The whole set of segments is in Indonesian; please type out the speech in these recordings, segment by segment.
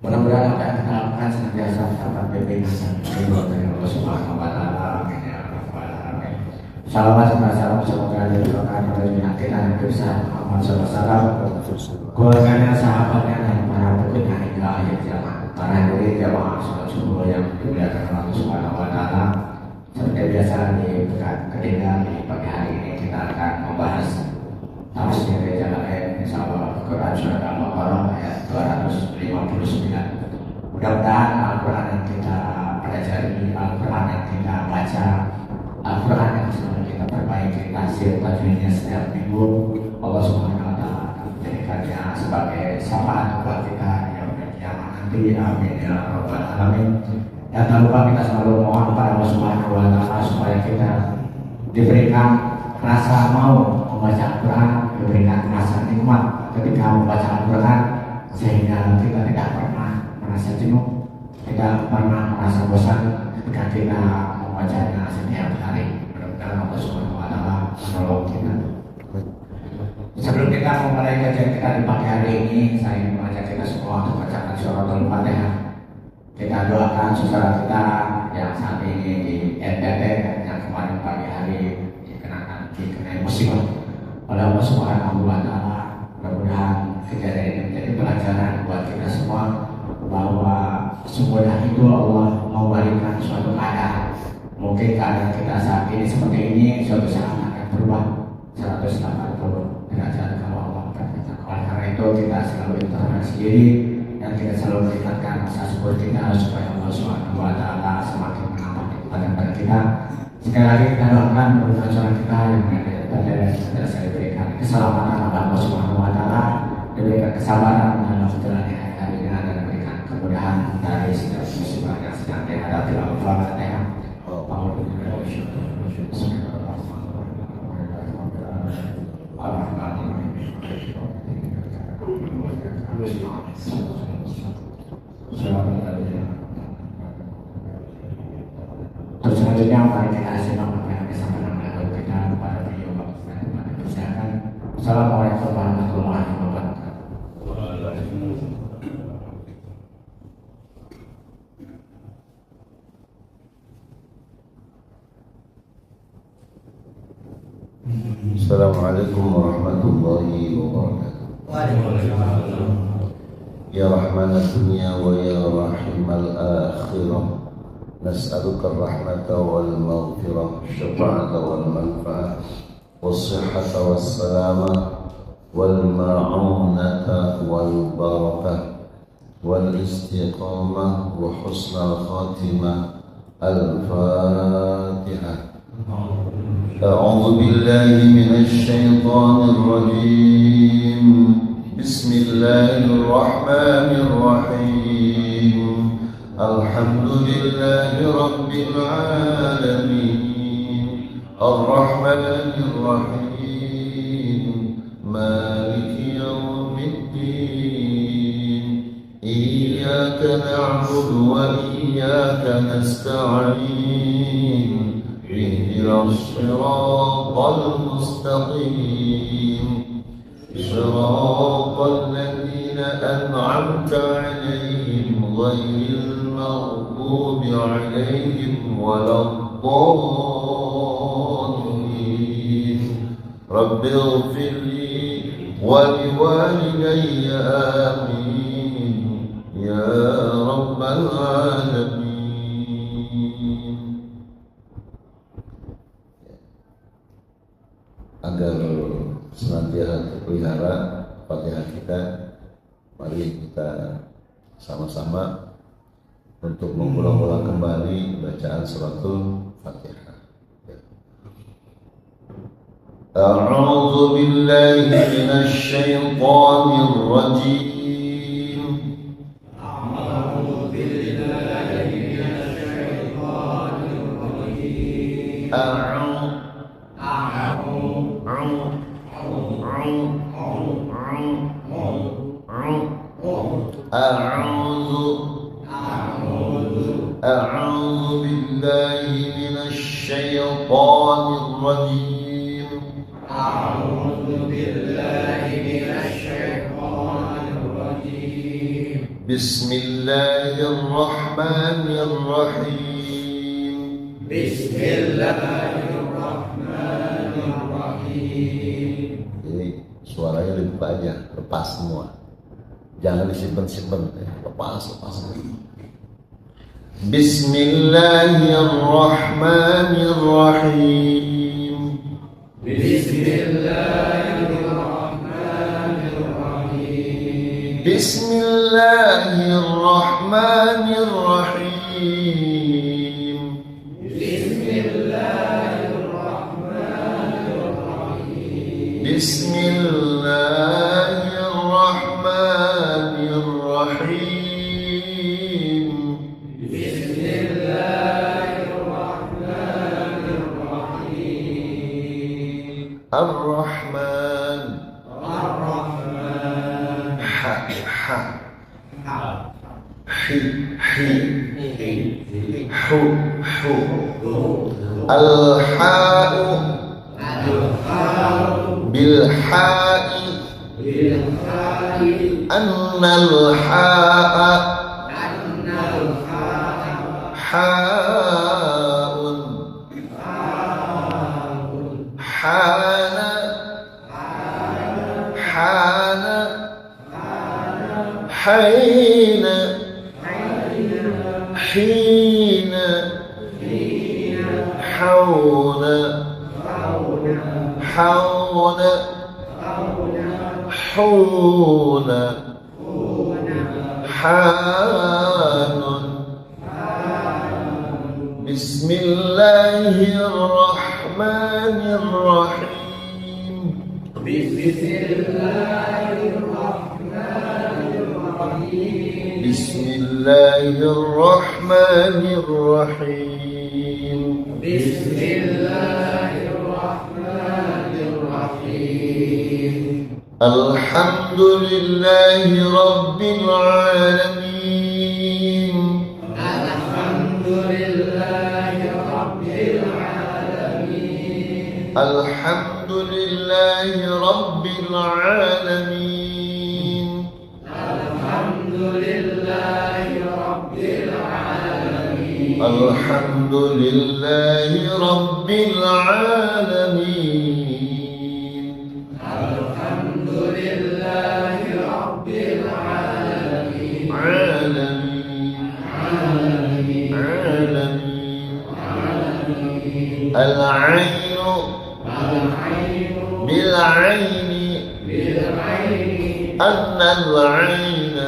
Mudah-mudahan apa yang kita lakukan senantiasa dapat bimbingan dari Allah Subhanahu wa Ta'ala. Amin ya rabbal alamin. Salawat serta salam semoga dilimpahkan kepada junjungan kita yang besar Muhammad SAW, keluarganya, sahabatnya, dan para pengikutnya hingga akhir zaman. Para hadirin jamaah sholat subuh yang dimuliakan Allah Subhanahu wa Ta'ala. Seperti biasa di pekan ketiga di pagi hari ini kita akan membahas tafsir Jalalain, insyaallah Quran surat Al-Baqarah ayat 259. Mudah-mudahan Al-Quran yang kita pelajari, Al-Quran yang kita baca, Al-Quran yang selalu kita perbaiki hasil tajwidnya setiap minggu, Allah Subhanahu wa Ta'ala menjadikannya sebagai syafaat buat kita yang kiamat nanti. Amin ya rabbal alamin. Dan tak lupa kita selalu mohon kepada Allah Subhanahu wa Ta'ala supaya kita diberikan rasa mau membaca Al-Quran, diberikan rasa nikmat ketika membaca Al-Quran, sehingga kita tidak pernah merasa jenuh, tidak pernah merasa bosan ketika kita membacanya setiap hari. Mudah-mudahan Allah Subhanahu wa Ta'ala menolong kita. Sebelum kita memulai kajian kita di pagi hari ini, saya ingin mengajak kita semua untuk bacakan suratul Fatihah. Kita doakan saudara kita yang saat ini di NTT, yang kemarin pagi hari dikenai musibah oleh Allah Subhanahu wa Ta'ala. Mudah-mudahan kejadian ini menjadi pelajaran buat kita semua bahwa semudah itu Allah memberikan suatu keadaan. Mungkin keadaan kita saat ini seperti ini, suatu saat akan berubah 180 derajat kalau Allah berkata. Oleh karena itu kita selalu introspeksi diri dan kita selalu meningkatkan rasa syukur kita supaya Allah Subhanahu wa Ta'ala semakin menambah kepada kita. Sekali lagi kita doakan kebutuhan saudara kita yang ada saya berikan keselamatan Allah Subhanahu wa Ta'ala, diberikan kesabaran dalam menjalani hari-hari ini, dan diberikan kemudahan dari segala musibah yang sedang dihadapi. Al-Fatihah. Terus selanjutnya mari kita simak apa yang disampaikan oleh kita kepada beliau dan kepada kesehatan. Assalamualaikum warahmatullahi wabarakatuh. Assalamualaikum warahmatullahi wabarakatuh. Waalaikumsalam. Ya Rahman ad-dunya wa ya Rahim al-akhirah, nas'aluka ar-rahmata wal maghfirah, syafa'ata wal manfa'ah, was-sihhata was-salamah, wal ma'unata wal barakah, wal istiqamah wa husnal khatimah. Al-Fatihah. أعوذ بالله من الشيطان الرجيم. بسم الله الرحمن الرحيم. الحمد لله رب العالمين. الرحمن الرحيم. مالك يوم الدين. إياك نعبد وإياك نستعين. اهدنا الصراط المستقيم. صراط الذين أنعمت عليهم غير المغضوب عليهم ولا الضالين. رب اغفر لي ولوالدي آمين يا رب العالمين. Agar senantiasa terpelihara Fatihah kita, mari kita sama-sama untuk mengulang-ulang kembali bacaan suratul Fatihah. A'udzu billahi minasy syaithanir rajim. A'udzu billahi minasy syaithanir rajim. أعوذ بالله من الشيطان الرجيم. أعوذ بالله من الشيطان الرجيم. بسم الله الرحمن الرحيم بسم الله الرحمن الرحيم. Jadi suaranya dibuka aja, lepas semua. Jangan disimpan-simpan, lepas. Bismillahirrahmanirrahim. Bismillahirrahmanirrahim. Bismillahirrahmanirrahim. Bismillahirrahmanirrahim. Bismillahirrahmanirrahim. Bismillahirrahmanirrahim. Ar-Rahman. Ar-Rahman. Ha. Hi. Hu. Al-Ha'u. Bil-Ha'i. Annal-Ha'a. Ha'un. Hana. Hayna. Hina. Hauna. Huna. Hanun. Bismillahirrahmanirrahim. Bismillahirrahmanirrahim. Bismillahirrahmanirrahim. Alhamdulillahi Rabbil Alamin. Alhamdulillahi Rabbil Alamin. Alhamdulillahi Rabbil Alamin. Alhamdulillahi Rabbil Alamin. Alhamdulillahi Rabbil Alamin. Alhamdulillahi Rabbil Alamin. Alamin. Al-Ain. بالعين أن العين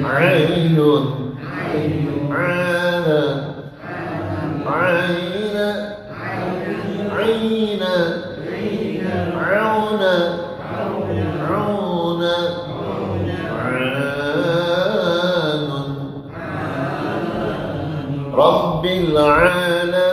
عين عين عون رب العالمين.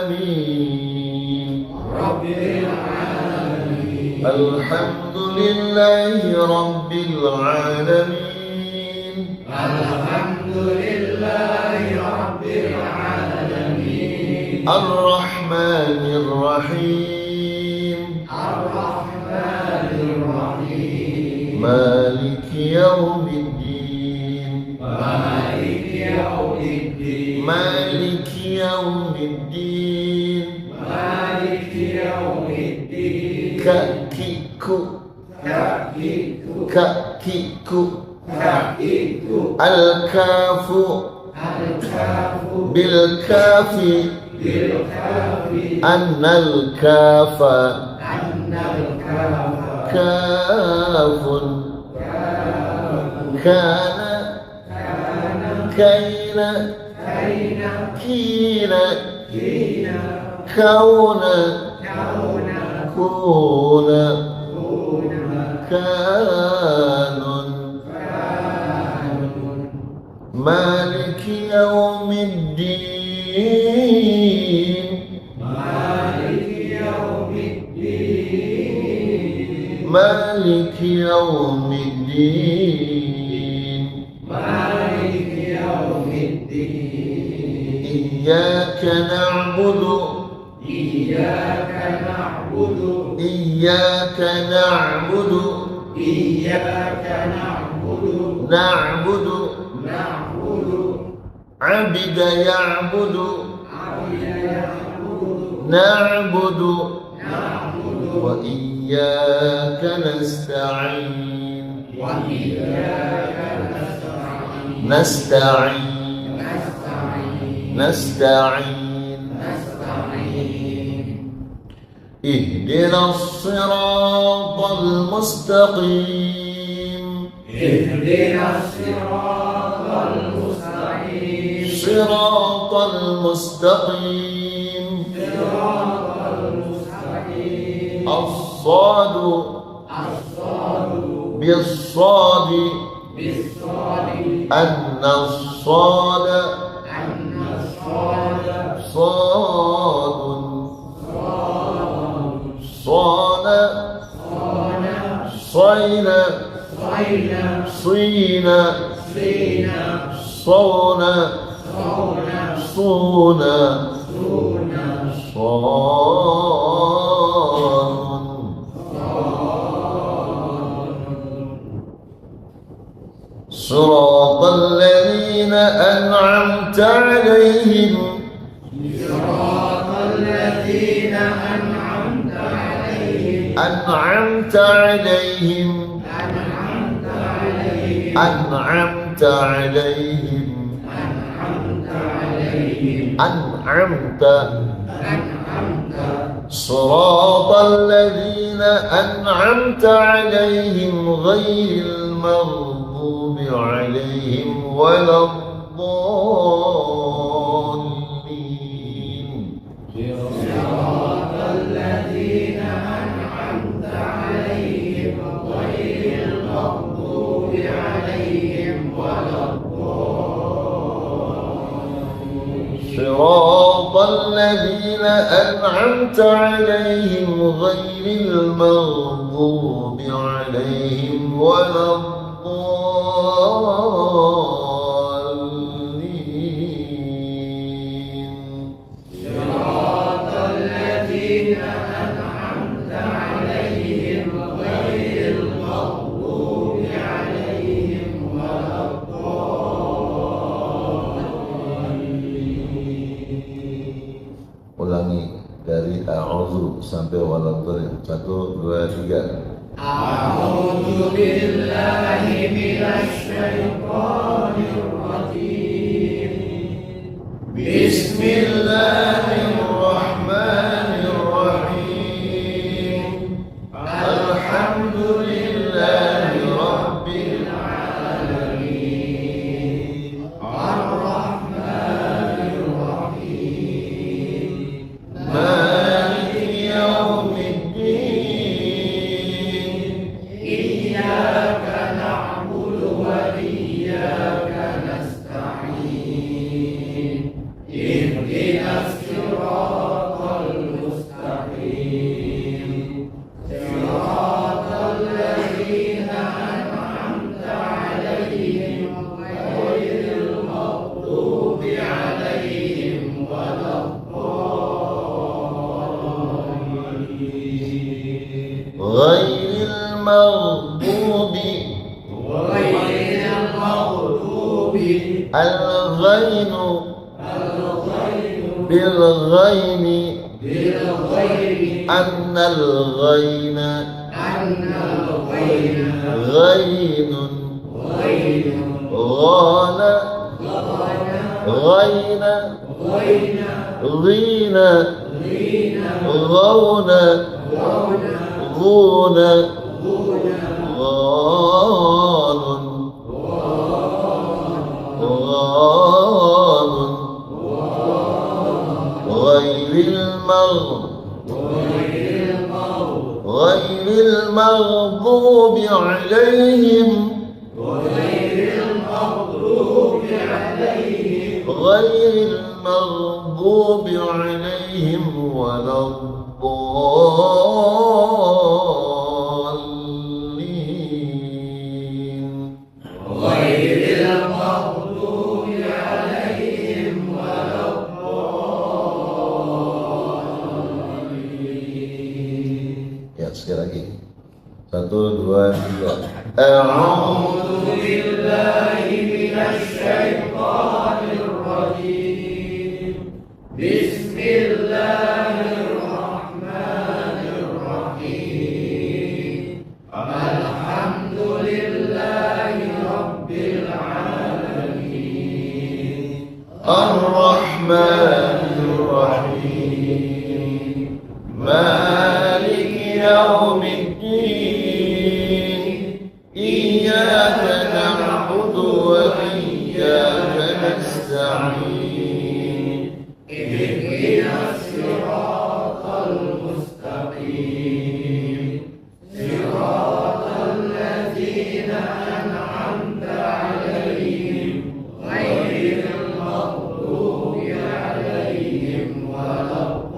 الحمد لله رب العالمين. الحمد لله رب العالمين. الرحمن الرحيم. الرحمن الرحيم. مالك يوم الدين. مالك يوم الدين. مالك يوم الدين. مالك يوم الدين. كأكيكو. كأكيكو. كأكيكو. كأكيكو. الكاف. الكاف. بالكاف. بالكاف. أن الكاف. أن الكاف. كاف. كان. كين. كين. كون. كون. كان. مالك يوم الدين. مالك يوم الدين. مالك يوم الدين. مالك يوم الدين. إياك نعبد. إياك نعبد. إياك نعبد. إياك نعبد. نعبد عبد يعبد نعبد وإياك نستعين نستعين اهدنا الصراط المستقيم صراط المستقيم الصاد بالصاد أن الصاد صاد صاد صين صين صون صون صاد صراط الذين أنعمت عليهم أنعمت عليهم أنعمت عليهم أنعمت صراط الذين أنعمت عليهم غير المغضوب عليهم ولا الضالين صراط الذين أنعمت عليهم غير المغضوب عليهم ولا الضالين ulangi dari a'udzu sampai waladhdallin 1 2 3 A'udzu billahi minasyaitonir rajim. Bismillahirrahmanirrahim. Alhamdulillahi rabbil alamin. Ar-Rahmanir Rahim. Maliki yaumiddin. Iyyaka na'budu wa iyyaka nasta'in. Ihdinas siratal mustaqim. Siratal ladzina an'amta 'alaihim ghairil maghdubi 'alaihim waladdallin. Ghairil maghdubi al-ghainu bil-ghaini annal ghaina ghainun ghana ghaina ghina ghauna غونا غان غان غير المغضوب عليهم غير المغضوب عليهم ولا الضالين Ya, sekali lagi 1 2 3 A'udzu Ar-Rahmanir Rahim, Maliki Yaumiddin, Iyyaka na'budu wa iyyaka nasta'in, Ihdinas siratal mustaqim, siratal ladzina an'amta 'alaihim ghairil maghdubi 'alaihim waladdallin.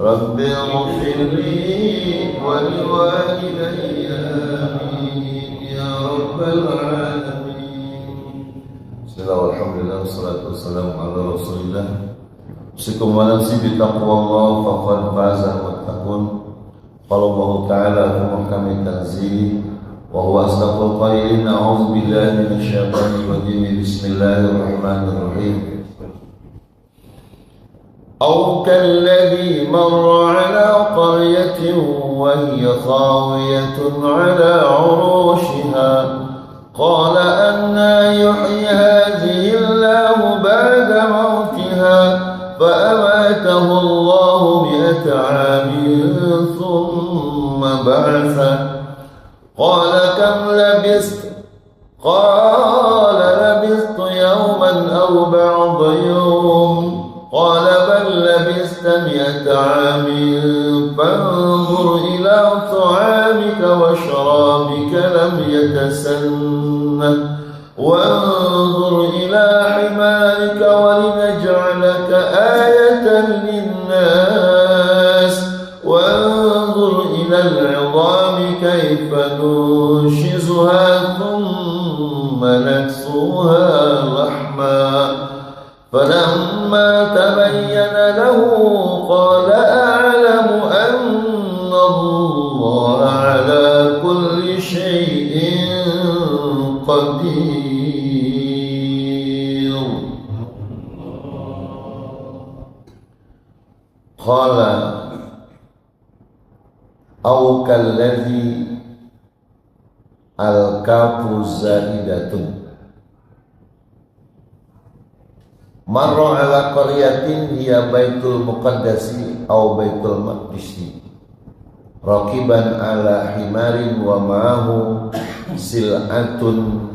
Rabbi ighfirli wa liwalidayya amin ya rabbal alamin. Bismillah, alhamdulillah, wassalatu wassalamu ala rasulillah. Usikum wa nafsi bitaqwallah faqad faza muttaqun. Qala Allah ta'ala fi muhkami tanzili wa huwa asdaqul qailin. A'udzu billahi minasy syaithanir rajim. Bismillahirrahmanirrahim. أو كالذي مر على قرية وهي خاوية على عروشها قال أنى يحيي هذه الله بعد موتها فأماته الله 100 عام ثم بعثه قال كم لبثت قال لبثت يوما أو بعض يوم قال بل لبثت 100 عام فانظر إلى طعامك وشرابك لم يتسنه وانظر إلى حمارك ولنجعلك آية للناس وانظر إلى العظام كيف ننشزها ثم نكسوها لحما فلما تبين له قال أعلم أن الله على كل شيء قدير. قال أو كالذي الكاف زائدة marra ala qaryatin hiya baitul muqaddasi aw baitul maqdisi raqiban ala himarin wa ma'ahu sil'atun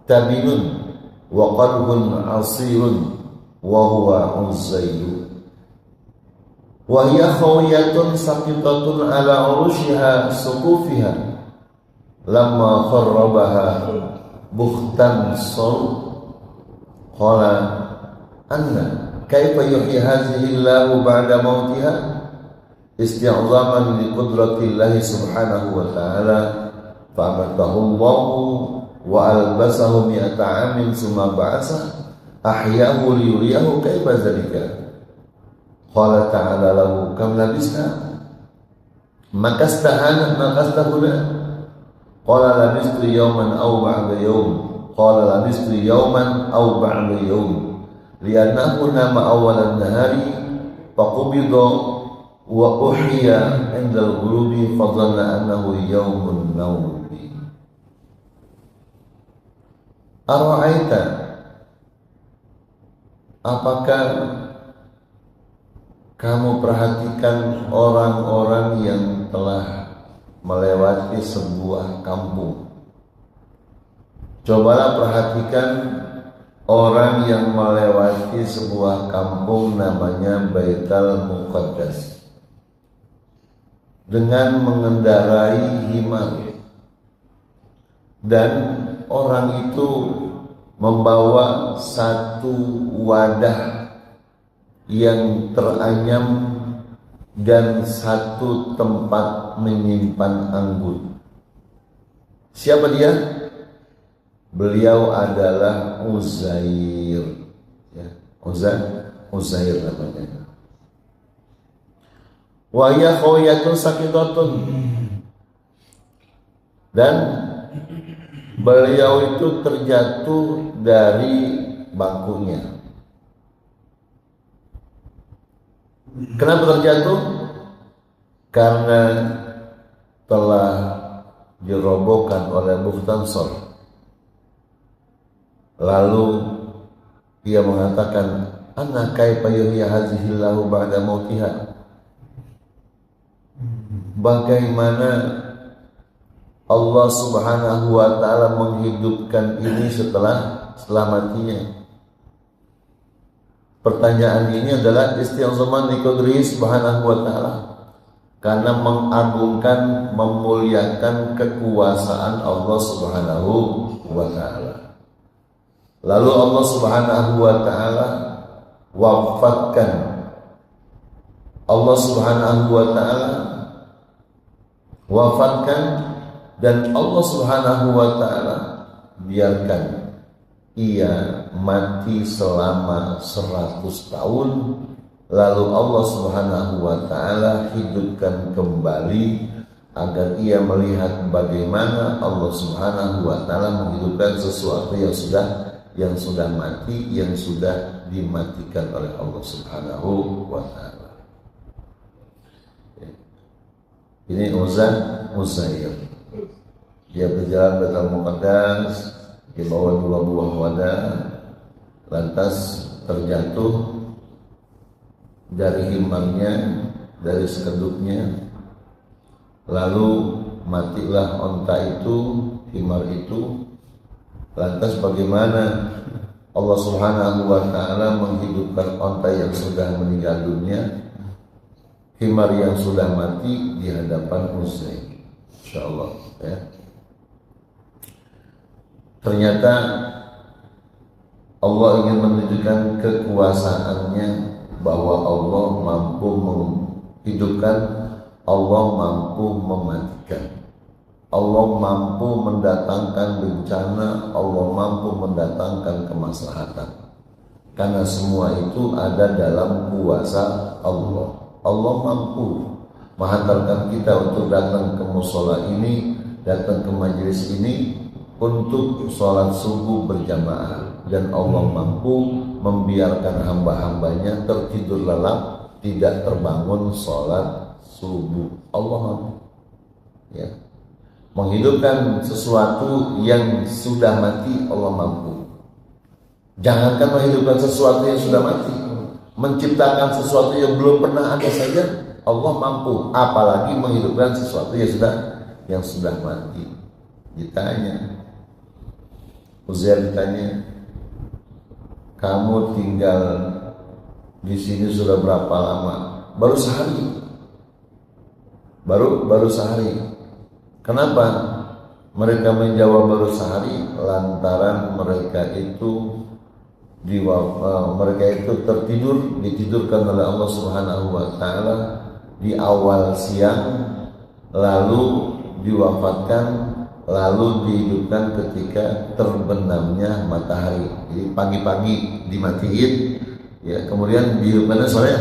tabinun wa qadhun asirun wa huwa uzayyu wa hiya khawiyatun saqitatun ala urushiha suqufiha lamma kharrabaha bukhtan sal qala anna kaifa yuhyi hadhihi Allahu ba'da mautiha isti'zaman li qudratillahi subhanahu wa ta'ala fa'amatahu Allahu wa albasahu 100 amin summa ba'asa ahyahu liyuriyahu kaifa dzalika qala ta'ala lahu kam labista makastahana makastahuna qala labistu yawman aw ba'da yawm qala labistu yawman aw ba'da yawm li'annahu nama awalan nahari faqubida wa uhya indal ghurubi fadhanna annahu yawmun nawmi. Ara'aita, apakah kamu perhatikan orang-orang yang telah melewati sebuah kampung? Cobalah perhatikan orang yang melewati sebuah kampung namanya Baitul Muqaddas dengan mengendarai himar, dan orang itu membawa satu wadah yang teranyam dan satu tempat menyimpan anggur. Siapa dia? Beliau adalah Uzair, ya, Uzair namanya. Wa ya khawiyatun saqitatun, dan beliau itu terjatuh dari bangkunya. Kenapa terjatuh? Karena telah dirobohkan oleh Bukhtansor. Lalu ia mengatakan, "Anna kaifa yuhyi hadhihi Allahu ba'da mautiha?" Bagaimana Allah Subhanahu wa taala menghidupkan ini setelah matinya? Pertanyaan ini adalah isti'zaman li qadrihi Subhanahu wa taala, karena mengagungkan, memuliakan kekuasaan Allah Subhanahu wa taala. Lalu Allah Subhanahu wa taala wafatkan, Allah Subhanahu wa taala wafatkan, dan Allah Subhanahu wa taala biarkan ia mati selama 100 tahun. Lalu Allah Subhanahu wa taala hidupkan kembali agar ia melihat bagaimana Allah Subhanahu wa taala menghidupkan sesuatu yang sudah mati, yang sudah dimatikan oleh Allah Subhanahu wa taala. Ini Uzair. Dia berjalan Baitul Muqaddas di bawah 2 buah wadah, lantas terjatuh dari himarnya, dari sekedupnya. Lalu matilah onta itu, himar itu. Lantas bagaimana Allah Subhanahu wa taala menghidupkan onta yang sudah meninggal dunia, himar yang sudah mati di hadapan Uzair. Insyaallah ya. Ternyata Allah ingin menunjukkan kekuasaannya, bahwa Allah mampu menghidupkan, Allah mampu mematikan, Allah mampu mendatangkan bencana, Allah mampu mendatangkan kemaslahatan. Karena semua itu ada dalam kuasa Allah. Allah mampu menghantarkan kita untuk datang ke musola ini, datang ke majelis ini untuk sholat subuh berjamaah, dan Allah mampu membiarkan hamba-hambanya tertidur lelap, tidak terbangun sholat subuh. Allah mampu ya. Menghidupkan sesuatu yang sudah mati, Allah mampu. Jangankan menghidupkan sesuatu yang sudah mati, menciptakan sesuatu yang belum pernah ada saja Allah mampu, apalagi menghidupkan sesuatu yang sudah mati. Ditanya, Uzair ditanya, "Kamu tinggal di sini sudah berapa lama?" Baru sehari. Baru sehari. Kenapa mereka menjawab baru sehari? Lantaran mereka itu ditidurkan oleh Allah Subhanahu wa taala di awal siang, lalu diwafatkan, lalu dihidupkan ketika terbenamnya matahari. Jadi pagi-pagi dimatiin ya, kemudian dihidupkan sore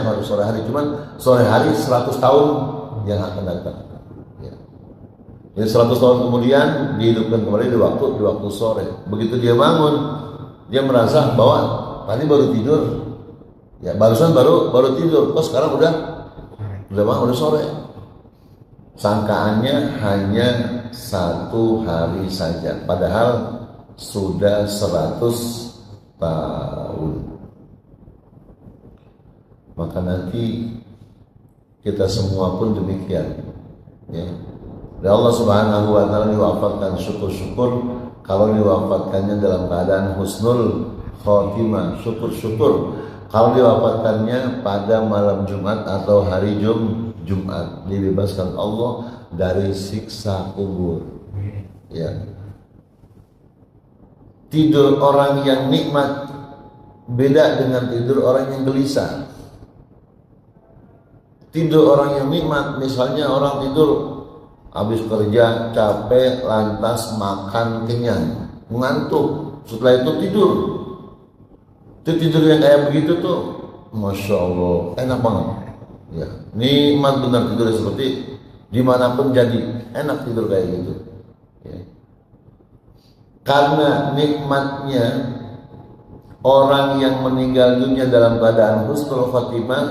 hari, cuman sore hari 100 tahun yang akan datang ya. Jadi 100 tahun kemudian dihidupkan kembali di waktu sore. Begitu dia bangun, dia merasa bahwa tadi baru tidur ya, barusan baru tidur, kok sekarang udah sore. Sangkaannya hanya 1 hari saja, padahal sudah 100 tahun. Maka nanti kita semua pun demikian ya. Dan Allah Subhanahu wa taala diwafatkan, syukur-syukur kalau diwafatkannya dalam keadaan husnul khotimah, syukur-syukur kalau diwafatkannya pada malam Jumat atau hari Jumat, dibebaskan Allah dari siksa kubur ya. Tidur orang yang nikmat beda dengan tidur orang yang gelisah. Tidur orang yang nikmat, misalnya orang tidur habis kerja capek, lantas makan kenyang, ngantuk, setelah itu tidur. Itu tidur yang kayak begitu tuh, Masya Allah, enak banget ya. Nikmat benar tidur seperti dimanapun, jadi enak tidur kayak gitu ya. Karena nikmatnya orang yang meninggal dunia dalam keadaan husnul khotimah,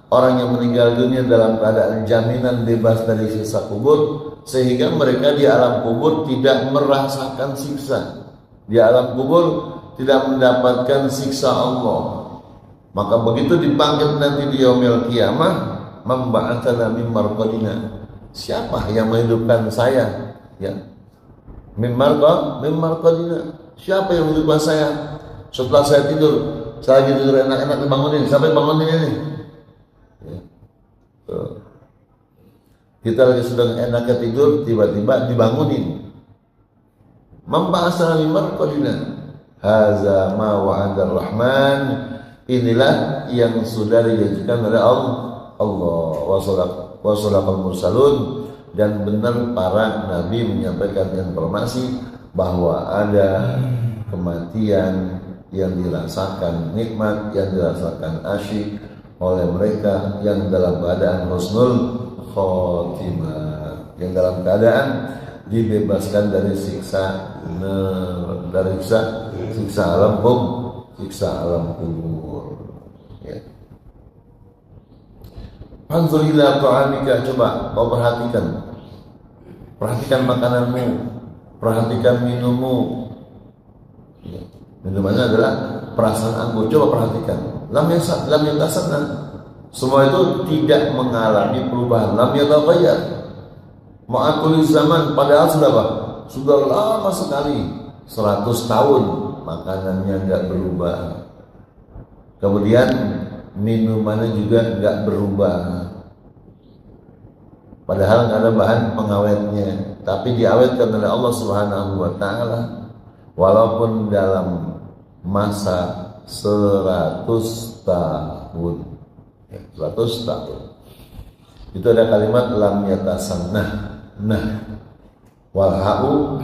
orang yang meninggal dunia dalam keadaan jaminan bebas dari siksa kubur, sehingga mereka di alam kubur tidak merasakan siksa. Di alam kubur tidak mendapatkan siksa Allah. Maka begitu dibangkit nanti di yaumil qiyamah, memba'atsana min marqadina. Siapa yang menghidupkan saya? Ya. Min marqadina. Siapa yang menghidupkan saya? Setelah saya tidur, saya lagi tidur enak-enak dibangunin. Siapa yang bangunin ini? Ya. Kita lagi sedang enaknya tidur, tiba-tiba dibangunin. Memba'atsana min marqadina. Haza ma wa'ada ar-Rahman. Inilah yang sudah dijanjikan oleh Allah. Wa sadaqal mursalun, dan benar para nabi menyampaikan informasi bahwa ada kematian yang dirasakan nikmat, yang dirasakan asyik oleh mereka yang dalam keadaan husnul khotimah, yang dalam keadaan dibebaskan dari siksa alam kubur. Ya. Fanzur ila ta'amika, coba kau perhatikan makananmu, perhatikan minummu. Ya. Minumannya adalah perasaan anggur. Coba perhatikan. Lam yatasana. Semua itu tidak mengalami perubahan. Lam yataghayyar. Ma'akul zaman, padahal sudah apa? Sudah lama sekali, 100 tahun makanannya enggak berubah. Kemudian minumannya juga enggak berubah. Padahal enggak ada bahan pengawetnya, tapi diawetkan oleh Allah Subhanahu wa taala walaupun dalam masa 100 tahun. 100 tahun. Itu ada kalimat lam yatasanna. Nah, wal ha'u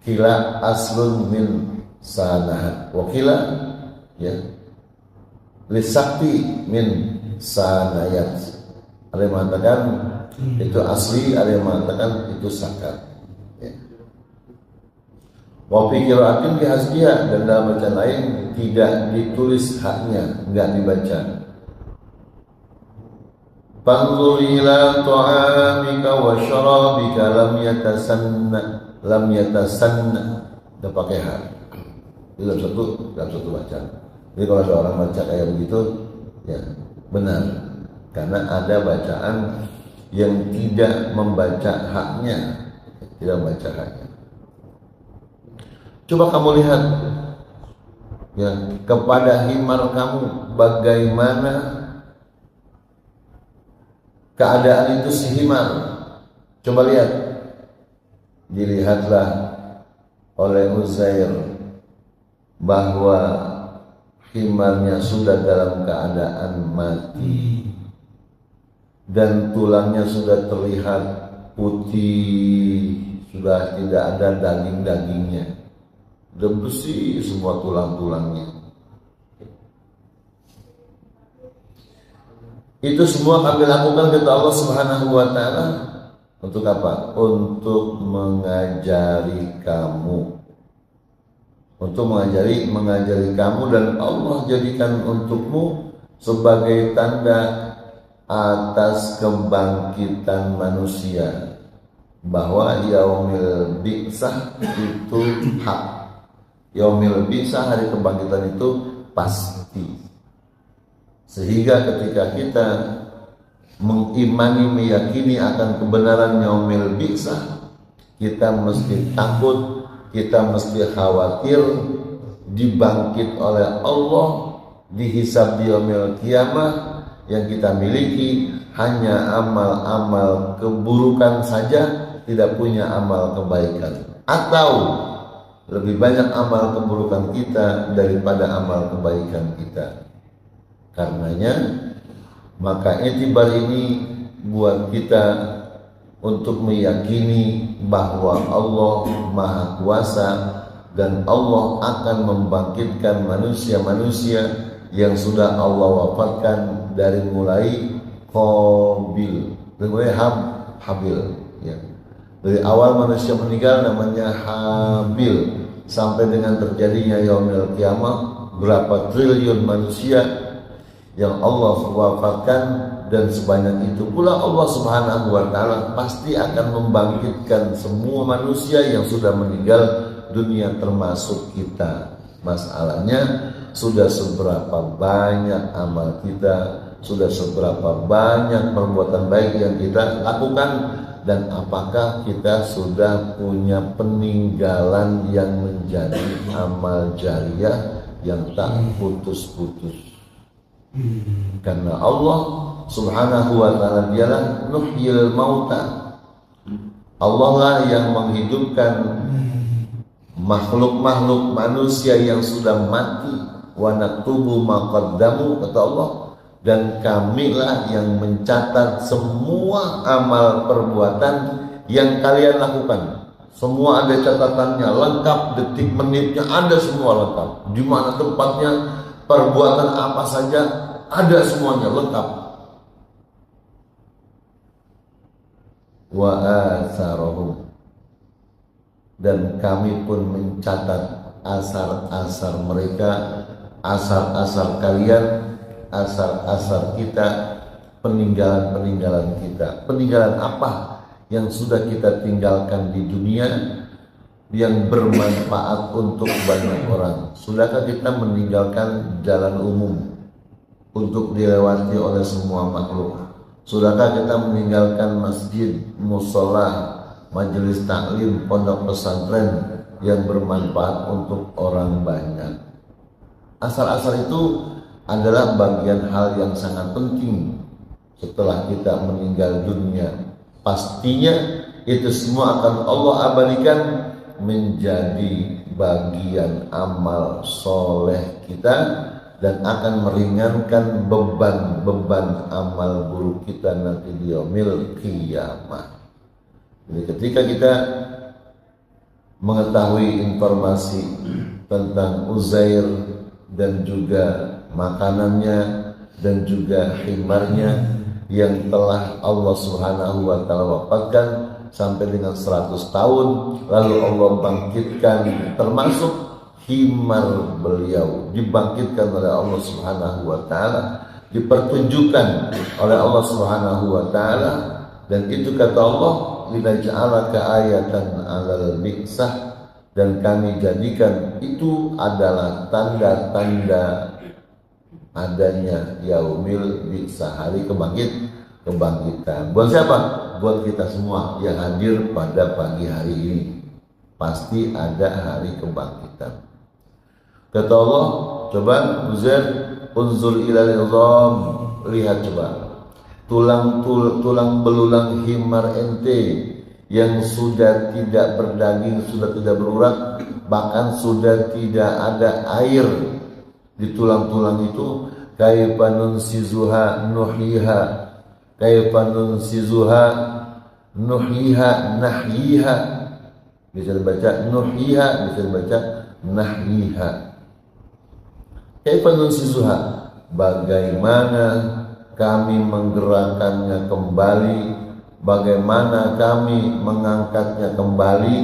kila aslun min sanah wa kila ya lisakti min sanayat. Ada yang mengatakan itu asli, ada yang mengatakan itu sakat. Ya. Wa fi qira'atin bi hasbiha, dan dalam bacaan lain tidak ditulis haknya, enggak dibaca. Fanzur ila ta'amika wa syarabika lam yatasanna. Udah pakai hak. Itu dalam satu bacaan. Jadi kalau ada orang baca kayak begitu, ya benar. Karena ada bacaan yang tidak membaca haknya, tidak membaca haknya. Coba kamu lihat, ya, kepada himar kamu bagaimana keadaan itu si himar. Coba lihat, dilihatlah oleh Uzair bahwa himarnya sudah dalam keadaan mati dan tulangnya sudah terlihat putih, sudah tidak ada daging-dagingnya, sudah bersih semua tulang-tulangnya. Itu semua kami lakukan kata Allah Subhanahu wa taala untuk apa? Untuk mengajari kamu. Untuk mengajari kamu, dan Allah jadikan untukmu sebagai tanda atas kebangkitan manusia bahwa yaumil bi'sah itu hak. Yaumil bi'sah, hari kebangkitan itu pasti. Sehingga ketika kita mengimani, meyakini akan kebenaran yaumil bi'sah, kita mesti takut, kita mesti khawatir dibangkit oleh Allah, dihisab di yaumil qiyamah. Yang kita miliki hanya amal-amal keburukan saja, tidak punya amal kebaikan, atau lebih banyak amal keburukan kita daripada amal kebaikan kita. Karenanya maka itibar ini buat kita untuk meyakini bahwa Allah Maha Kuasa dan Allah akan membangkitkan manusia-manusia yang sudah Allah wafatkan dari mulai Qabil, dari mulai Habil, ya. Dari awal manusia meninggal namanya Habil sampai dengan terjadinya yaumil qiyamah, berapa triliun manusia yang Allah wafatkan, dan sebanyak itu pula Allah Subhanahu wa taala pasti akan membangkitkan semua manusia yang sudah meninggal dunia termasuk kita. Masalahnya sudah seberapa banyak amal kita, sudah seberapa banyak perbuatan baik yang kita lakukan, dan apakah kita sudah punya peninggalan yang menjadi amal jariah yang tak putus-putus. Karena Allah Subhanahu wa ta'ala dialah nuhyil mauta. Allah lah yang menghidupkan makhluk-makhluk manusia yang sudah mati. Wa naktubu ma qaddamu, kata Allah, dan kamilah yang mencatat semua amal perbuatan yang kalian lakukan. Semua ada catatannya lengkap, detik menitnya ada semua lengkap. Di mana tempatnya, perbuatan apa saja ada semuanya lengkap. Wa atharahum, dan kami pun mencatat asar-asar mereka, asar-asar kalian, asar-asar kita, peninggalan-peninggalan kita. Peninggalan apa yang sudah kita tinggalkan di dunia yang bermanfaat untuk banyak orang? Sudahkah kita meninggalkan jalan umum untuk dilewati oleh semua makhluk? Sudahkah kita meninggalkan masjid, musola, majelis taklim, pondok pesantren yang bermanfaat untuk orang banyak? Asar-asar itu adalah bagian hal yang sangat penting setelah kita meninggal dunia. Pastinya itu semua akan Allah abadikan menjadi bagian amal soleh kita, dan akan meringankan beban-beban amal buruk kita nanti di yaumil qiyamah. Jadi ketika kita mengetahui informasi tentang Uzair dan juga makanannya dan juga himarnya yang telah Allah Subhanahu wa ta'ala wafatkan sampai dengan 100 tahun, lalu Allah bangkitkan, termasuk himar beliau dibangkitkan oleh Allah Subhanahu wa ta'ala, dipertunjukkan oleh Allah Subhanahu wa ta'ala, dan itu kata Allah, linaj'alaka ayatan 'alal bi'sah, dan kami jadikan itu adalah tanda-tanda adanya yaumil bi'sah, hari kebangkitan. Buat siapa? Buat kita semua yang hadir pada pagi hari ini. Pasti ada hari kebangkitan. Kata Allah, coba Uzair, unzur ilal izam, lihat coba tulang belulang himar ente yang sudah tidak berdaging, sudah tidak berurat, bahkan sudah tidak ada air di tulang-tulang itu. Kaifa nunsizuha nuhiha, kaifa nunsizuha nuhiha nahyiha, bisa dibaca nuhiha, bisa dibaca nahyiha. Kaifa nunsizuha, bagaimana kami menggerakkannya kembali, bagaimana kami mengangkatnya kembali,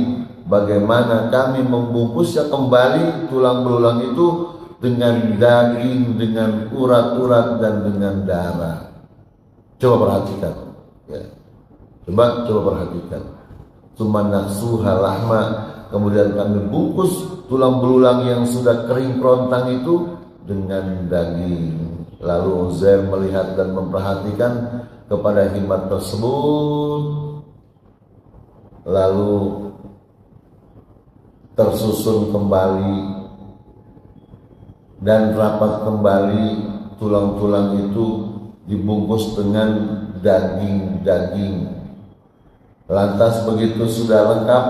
bagaimana kami membungkusnya kembali tulang belulang itu dengan daging, dengan urat-urat dan dengan darah. Coba perhatikan, ya. Coba perhatikan. Cuma naksuha lahma, kemudian kami bungkus tulang belulang yang sudah kering kerontang itu dengan daging. Lalu Uzair melihat dan memperhatikan kepada himar tersebut, lalu tersusun kembali dan rapat kembali tulang-tulang itu dibungkus dengan daging-daging. Lantas begitu sudah lengkap,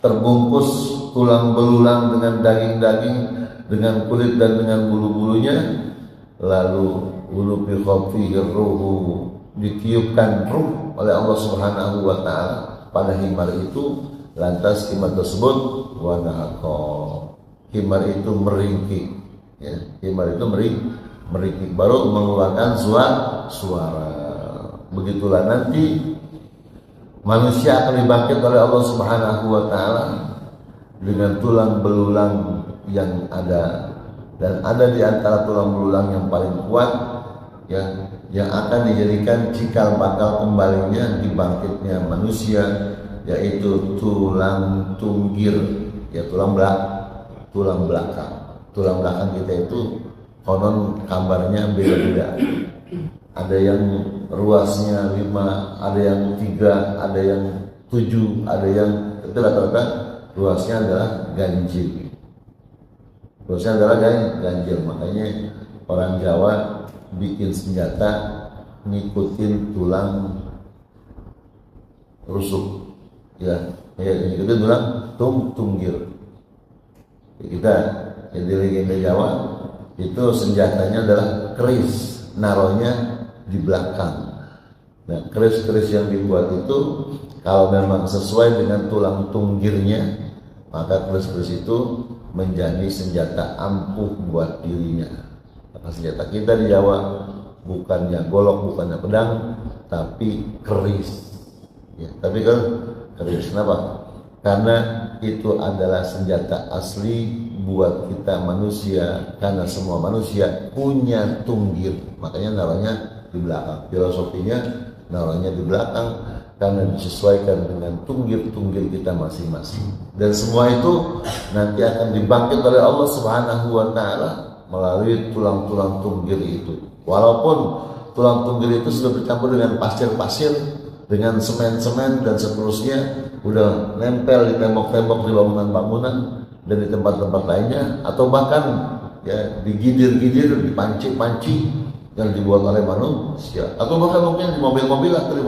terbungkus tulang belulang dengan daging-daging, dengan kulit dan dengan bulu-bulunya, lalu ulufi fihi ruhu, ditiupkan ruh oleh Allah Subhanahu wa ta'ala pada himar itu. Lantas himar tersebut wanaqa, himar itu meringkik, ya, himar itu meringkik baru mengeluarkan suara. Begitulah nanti manusia akan dibangkit oleh Allah Subhanahu wa ta'ala dengan tulang belulang yang ada, dan ada di antara tulang belulang yang paling kuat yang akan dijadikan cikal bakal kembalinya dibangkitnya manusia, yaitu tulang tunggir, ya tulang belakang. tulang belakang kita itu konon kabarnya beda-beda. Ada yang ruasnya 5, ada yang 3, ada yang 7, ada yang itu rata-rata ruasnya adalah ganjil. Ruasnya adalah ganjil. Makanya orang Jawa bikin senjata ngikutin tulang rusuk, ya ngikutin tulang tunggir. Kita di legenda Jawa itu senjatanya adalah keris, naronya di belakang. Nah, keris-keris yang dibuat itu kalau memang sesuai dengan tulang tunggirnya, maka keris-keris itu menjadi senjata ampuh buat dirinya. Maka senjata kita di Jawa bukannya golok, bukannya pedang, tapi keris. Ya, tapi kan keris kenapa? Karena itu adalah senjata asli buat kita manusia, karena semua manusia punya tunggir, makanya naruhnya di belakang. Filosofinya naruhnya di belakang karena disesuaikan dengan tunggir-tunggir kita masing-masing. Dan semua itu nanti akan dibangkit oleh Allah Subhanahu wa taala melalui tulang-tulang tunggir itu. Walaupun tulang tunggir itu sudah bercampur dengan pasir-pasir, dengan semen-semen dan seterusnya, udah nempel di tembok-tembok di bangunan-bangunan dan di tempat-tempat lainnya, atau bahkan ya digidir-gidir, dipanci-panci yang dibuat oleh manusia, atau bahkan mungkin di mobil-mobil atau di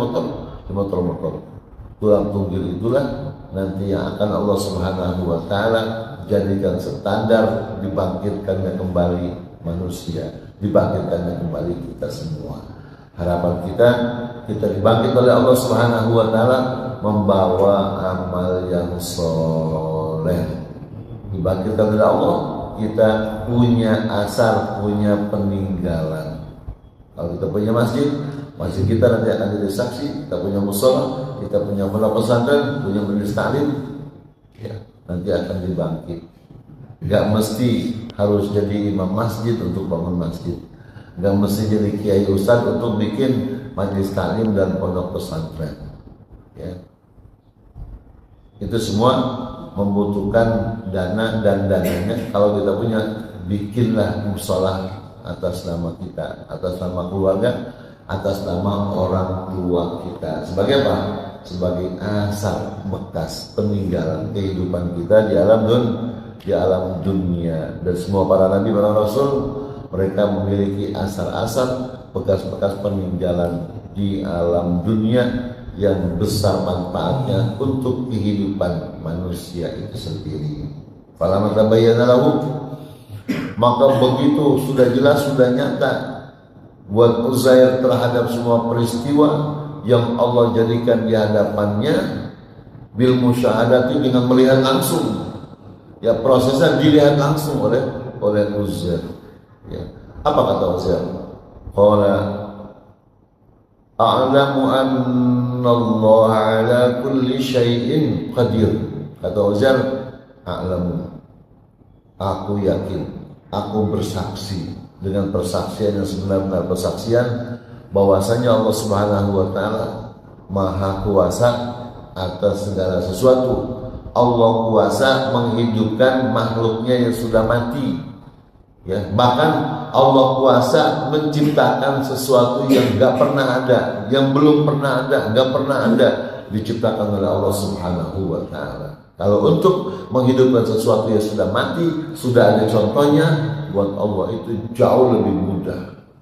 motor-motor. Tulang tunggir itulah nanti yang akan Allah Subhanahu wa taala jadikan standar dibangkitkannya kembali manusia, dibangkitkannya kembali kita semua. Harapan kita dibangkit oleh Allah Subhanahu wa taala membawa amal yang soleh. Dibangkitkan oleh Allah, kita punya asar, punya peninggalan. Kalau kita punya masjid kita nanti akan jadi saksi. Kita punya mushola, kita punya pondok pesantren, punya majelis taklim, ya, nanti akan dibangkit. Gak mesti harus jadi imam masjid untuk bangun masjid. Gak mesti jadi kiai ustaz untuk bikin majelis taklim dan pondok pesantren. Ya. Itu semua membutuhkan dana, dan dananya kalau kita punya, bikinlah mushola atas nama kita, atas nama keluarga, atas nama orang tua kita. Sebagai apa? Sebagai asar bekas peninggalan kehidupan kita di alam dunia. Dan semua para nabi, para rasul, mereka memiliki asar-asar bekas-bekas peninggalan di alam dunia yang besar manfaatnya untuk kehidupan manusia itu sendiri. Falamma tabayyana lahu, maka begitu sudah jelas, sudah nyata buat Uzair terhadap semua peristiwa yang Allah jadikan di hadapannya, bil musyahadati, dengan melihat langsung. Ya, prosesnya dilihat langsung oleh Uzair. Ya. Apa kata Uzair? Qala a'lamu anna Allah ala kulli syai'in qadir. Kata Uzair, a'lamu, aku yakin, aku bersaksi dengan persaksian yang sebenar-benar persaksian bahwasanya Allah Subhanahu wa taala Maha kuasa atas segala sesuatu. Allah kuasa menghidupkan makhluknya yang sudah mati. Ya, bahkan Allah kuasa menciptakan sesuatu yang enggak pernah ada, yang belum pernah ada, enggak pernah ada, diciptakan oleh Allah Subhanahu wa taala. Kalau untuk menghidupkan sesuatu yang sudah mati, sudah ada contohnya, buat Allah itu jauh lebih mudah.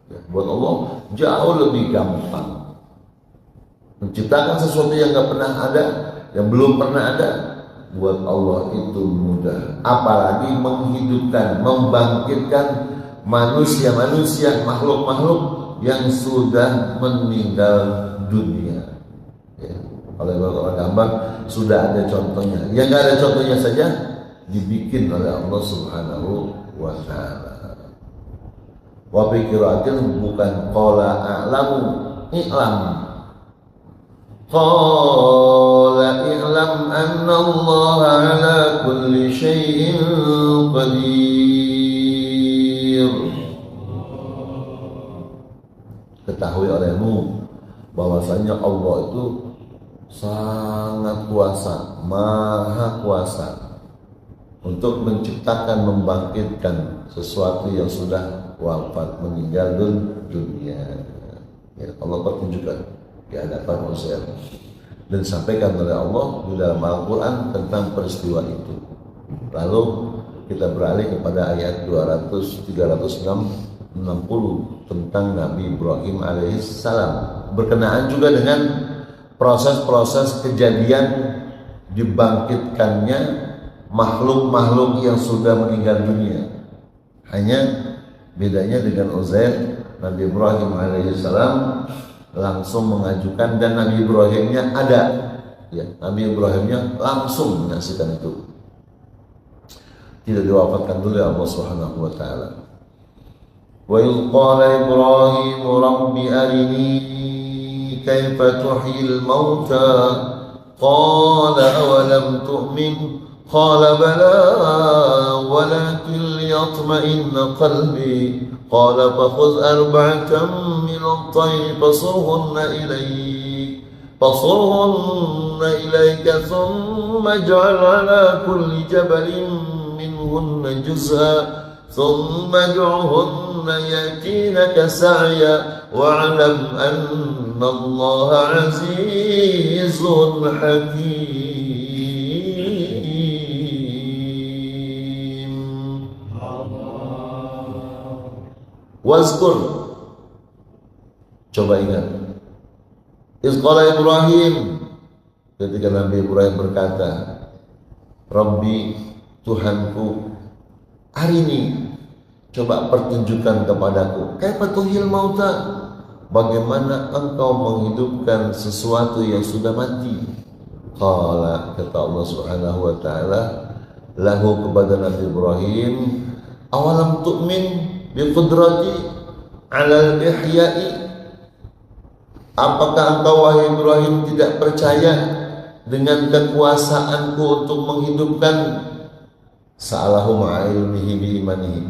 Ya, buat Allah jauh lebih gampang. Menciptakan sesuatu yang enggak pernah ada, yang belum pernah ada, buat Allah itu mudah. Apalagi menghidupkan, membangkitkan manusia-manusia, makhluk-makhluk yang sudah meninggal dunia. Ya, oleh orang gambar sudah ada contohnya. Yang nggak ada contohnya saja dibikin oleh Allah Subhanahu wa taala. Wa fi qira'atin bukan qala a'lamu, i'lam. Qala i'lam anna Allah ala kulli syai'in qadir. Ketahui olehmu bahwasanya Allah itu sangat kuasa, maha kuasa untuk menciptakan, membangkitkan sesuatu yang sudah wafat, meninggal dunia. Ya, Allah pertunjukkan di hadapan manusia dan disampaikan oleh Allah di dalam Al-Quran tentang peristiwa itu. Lalu kita beralih kepada ayat 360 tentang Nabi Ibrahim alaihissalam, berkenaan juga dengan proses-proses kejadian dibangkitkannya makhluk-makhluk yang sudah meninggal dunia. Hanya bedanya dengan Uzair, Nabi Ibrahim alaihissalam langsung mengajukan dan Nabi Ibrahimnya ada, ya, Nabi Ibrahimnya langsung menyaksikan itu, tidak diwafatkan dulu oleh Allah Subhanahu wa taala. Wa idh qala Ibrahim rabbi arini kaifa tuhyil mauta qala awalam tu'min qala bala walakin liyatma'inna qalbi qala fakhudh arba'atan min at-tayr فصرهن إليك ثم اجعل على كل جبل منهن جزءا ثم ادعهن يأتينك سعيا واعلم أن الله عزيز حكيم. Wazkur, coba ingat, Izqala Ibrahim, ketika Nabi Ibrahim berkata, Rabbi, Tuhanku, arini, coba pertunjukkan kepadaku, kaifa tuhyil mauta, bagaimana engkau menghidupkan sesuatu yang sudah mati. Qala, kata Allah Subhanahu wa taala, lahu, kepada Nabi Ibrahim, awalam tu'min bi qudrati 'ala al-ihya'i, apakah engkau wahai Ibrahim tidak percaya dengan kekuasaanku untuk menghidupkan? Sa'alahu ma'ilmihi bi'imanihi,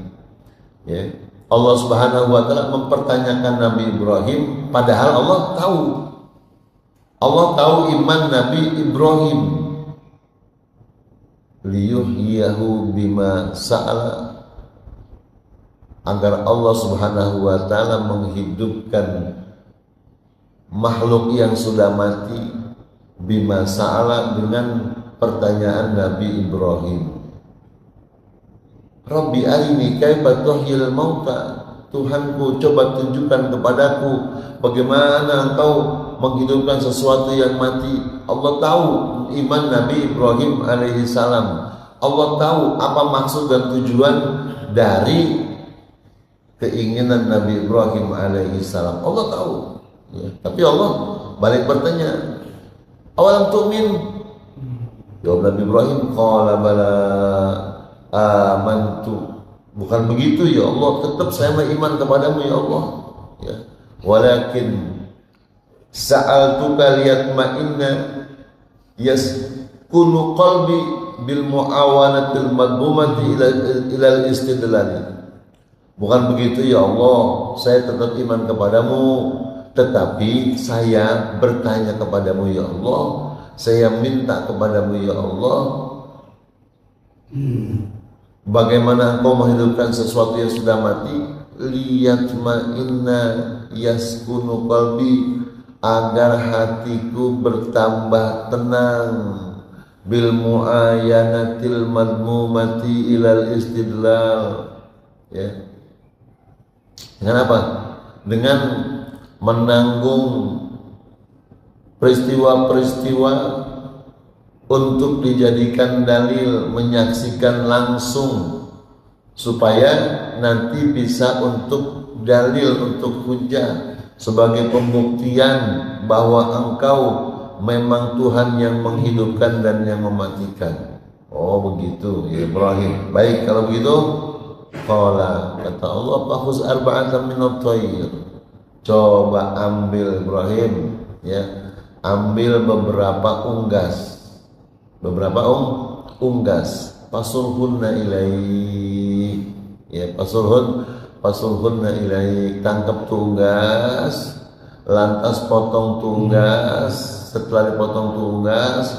ya. Allah Subhanahu wa ta'ala mempertanyakan Nabi Ibrahim, padahal Allah tahu iman Nabi Ibrahim. Liyuhyiyahu bima sa'ala, agar Allah Subhanahu wa ta'ala menghidupkan makhluk yang sudah mati, bima sa'ala, dengan pertanyaan Nabi Ibrahim. Rabbi arini kaifa tuhyil mauta, Tuhanku, coba tunjukkan kepadaku bagaimana engkau menghidupkan sesuatu yang mati. Allah tahu iman Nabi Ibrahim alaihissalam. Allah tahu apa maksud dan tujuan dari keinginan Nabi Ibrahim alaihissalam. Allah tahu, ya. Tapi Allah balik bertanya, awalam tu'min? Jawab Nabi Ibrahim, qala bala amantu. Bukan begitu ya Allah, tetap saya beriman kepadamu ya Allah, ya. Walakin sa'altuka liyatma'inna yaskunu qalbi bil mu'awanatil madmumati ila istidlali. Bukan begitu ya Allah, saya tetap iman kepadamu, tetapi saya bertanya kepadamu ya Allah, saya minta kepadamu ya Allah, bagaimana engkau menghidupkan sesuatu yang sudah mati? Liyatma'inna yaskunu qalbi, agar hatiku bertambah tenang, bil mu'ayanatil madmumati ilal istidlal, ya. Dengan apa? Dengan menanggung peristiwa-peristiwa untuk dijadikan dalil, menyaksikan langsung, supaya nanti bisa untuk dalil, untuk hujah, sebagai pembuktian bahwa engkau memang Tuhan yang menghidupkan dan yang mematikan. Oh begitu ya Ibrahim. Baik, kalau begitu, qala, kata Allah, fakhuz arba'atan minat tayr, coba ambil Ibrahim, ya, ambil beberapa unggas, pasurhunna ilaik, ya, pasurhunna ilaik, tangkap unggas, lantas potong unggas. Setelah dipotong unggas,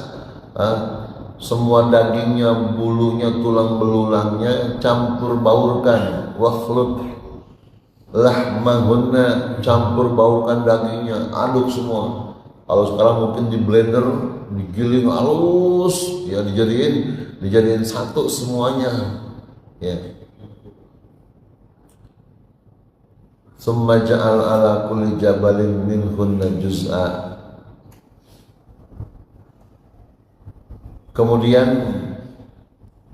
semua dagingnya, bulunya, tulang belulangnya campur baurkan, wakhlut lahmahunna, campur baurkan dagingnya, aduk semua. Kalau sekarang mungkin di blender, digiling halus, ya dijadiin satu semuanya, ya. Summa ja'al ala kulli jabalin minhunna juz'a. Kemudian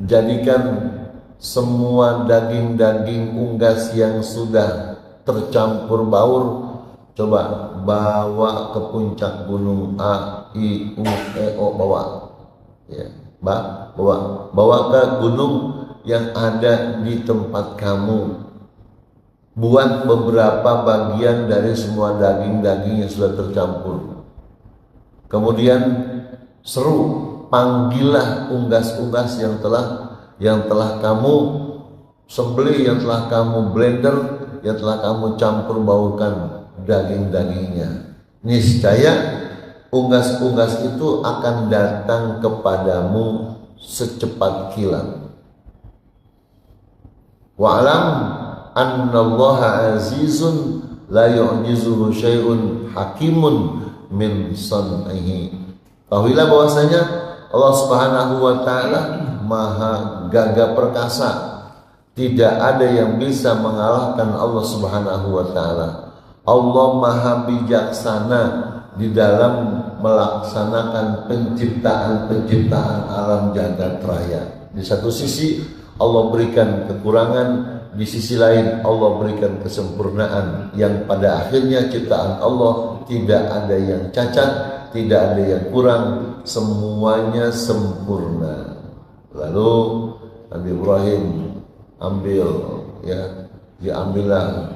jadikan semua daging-daging unggas yang sudah tercampur baur, coba bawa ke puncak gunung A, I, U, E, O, bawa, ya, bawa ke gunung yang ada di tempat kamu. Buat beberapa bagian dari semua daging-daging yang sudah tercampur. Kemudian seru, panggillah unggas-unggas yang telah kamu sembelih, yang telah kamu blender, yang telah kamu campur baurkan daging-dagingnya. Niscaya unggas-unggas itu akan datang kepadamu secepat kilat. Wa'lam annallaha azizun la yu'jizuhu syai'un hakimun min san'ihi. Tahuilah bahwasanya Allah Subhanahu wa taala maha gagah perkasa, tidak ada yang bisa mengalahkan Allah Subhanahu wa taala. Allah maha bijaksana di dalam melaksanakan penciptaan alam jagat raya. Di satu sisi Allah berikan kekurangan, di sisi lain Allah berikan kesempurnaan, yang pada akhirnya ciptaan Allah tidak ada yang cacat, tidak ada yang kurang, semuanya sempurna. Lalu Nabi Ibrahim diambillah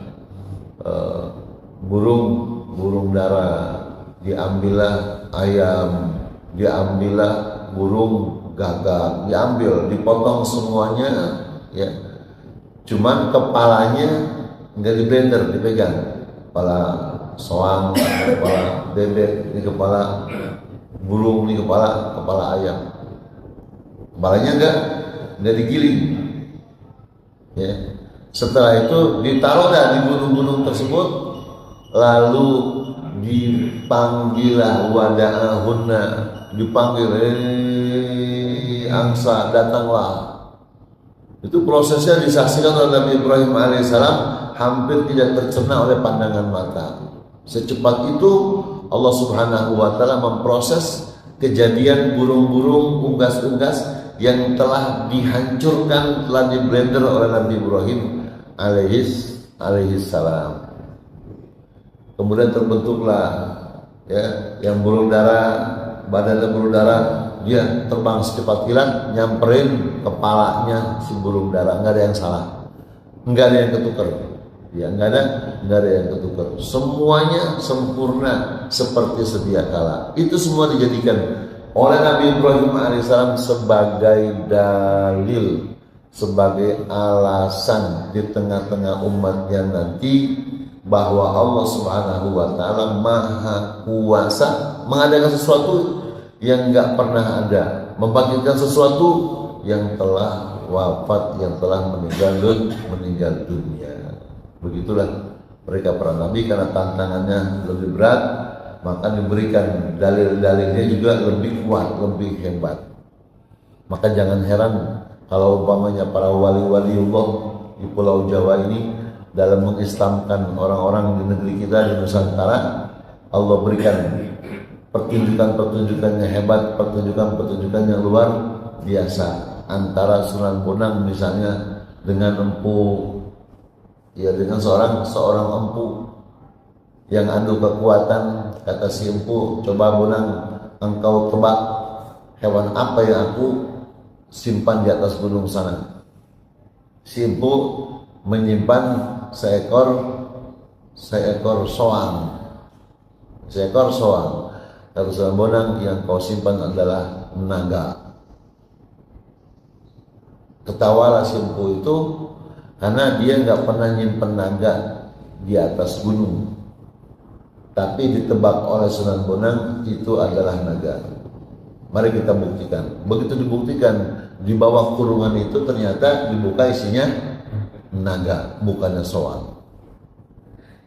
burung dara, diambillah ayam, diambillah burung gagak, dipotong semuanya, ya. Cuman kepalanya nggak di blender, dipegang. Kepala soang, kepala bebek, ini kepala burung, ini kepala ayam. Kepalanya nggak digiling, ya. Setelah itu ditaruh di gunung-gunung tersebut, lalu dipanggillah wada'ahunna, dipanggil, angsa datanglah. Itu prosesnya disaksikan oleh Nabi Ibrahim alaihissalam, hampir tidak tercerna oleh pandangan mata. Secepat itu Allah Subhanahu wa taala memproses kejadian burung-burung unggas-unggas yang telah dihancurkan, telah di blender oleh Nabi Ibrahim alaihissalam. Kemudian terbentuklah, ya, yang burung dara, badannya burung dara, dia terbang secepat kilat, nyamperin kepalanya si burung dara. Nggak ada yang salah, nggak ada yang ketukar, ya, nggak ada yang ketukar. Semuanya sempurna seperti sedia kala. Itu semua dijadikan oleh Nabi Ibrahim alaihissalam sebagai dalil, sebagai alasan di tengah-tengah umatnya nanti bahwa Allah Subhanahu wa taala maha kuasa mengadakan sesuatu yang nggak pernah ada, membangkitkan sesuatu yang telah wafat, yang telah meninggal dunia. Begitulah mereka para nabi, karena tantangannya lebih berat, maka diberikan dalil-dalilnya juga lebih kuat, lebih hebat. Maka jangan heran kalau umpamanya para wali-waliullah di Pulau Jawa ini dalam mengislamkan orang-orang di negeri kita, di Nusantara, Allah berikan pertunjukan-pertunjukan yang hebat, pertunjukan-pertunjukan yang luar biasa. Antara Sunan Bonang misalnya dengan empu, ya, dengan seorang empu yang adu kekuatan. Kata si empu, coba Bonang, engkau tebak hewan apa yang aku simpan di atas gunung sana. Si empu menyimpan seekor soang. Kata Sunan Bonang, yang kau simpan adalah naga. Ketawalah si empu itu, karena dia nggak pernah nyimpen naga di atas gunung, tapi ditebak oleh Sunan Bonang itu adalah naga. Mari kita buktikan. Begitu dibuktikan, di bawah kurungan itu ternyata dibuka isinya naga, bukannya soal.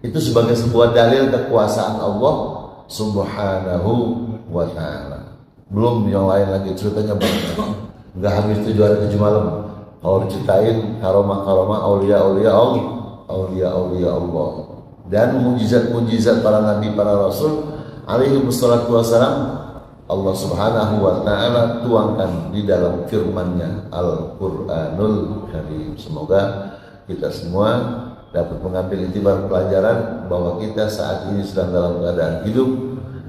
Itu sebagai sebuah dalil kekuasaan Allah Subhanahu wa ta'ala. Belum yang lain lagi, ceritanya banyak. Nggak habis 7 hari 7 malam kalau diceritain karomah-karomah aulia-aulia Allah dan mujizat-mujizat para nabi, para rasul alaihi wassalatu wassalam, Allah Subhanahu wa ta'ala tuangkan di dalam firman-Nya Al-Qur'anul Karim. Semoga kita semua dapat mengambil intibar pelajaran bahwa kita saat ini sedang dalam keadaan hidup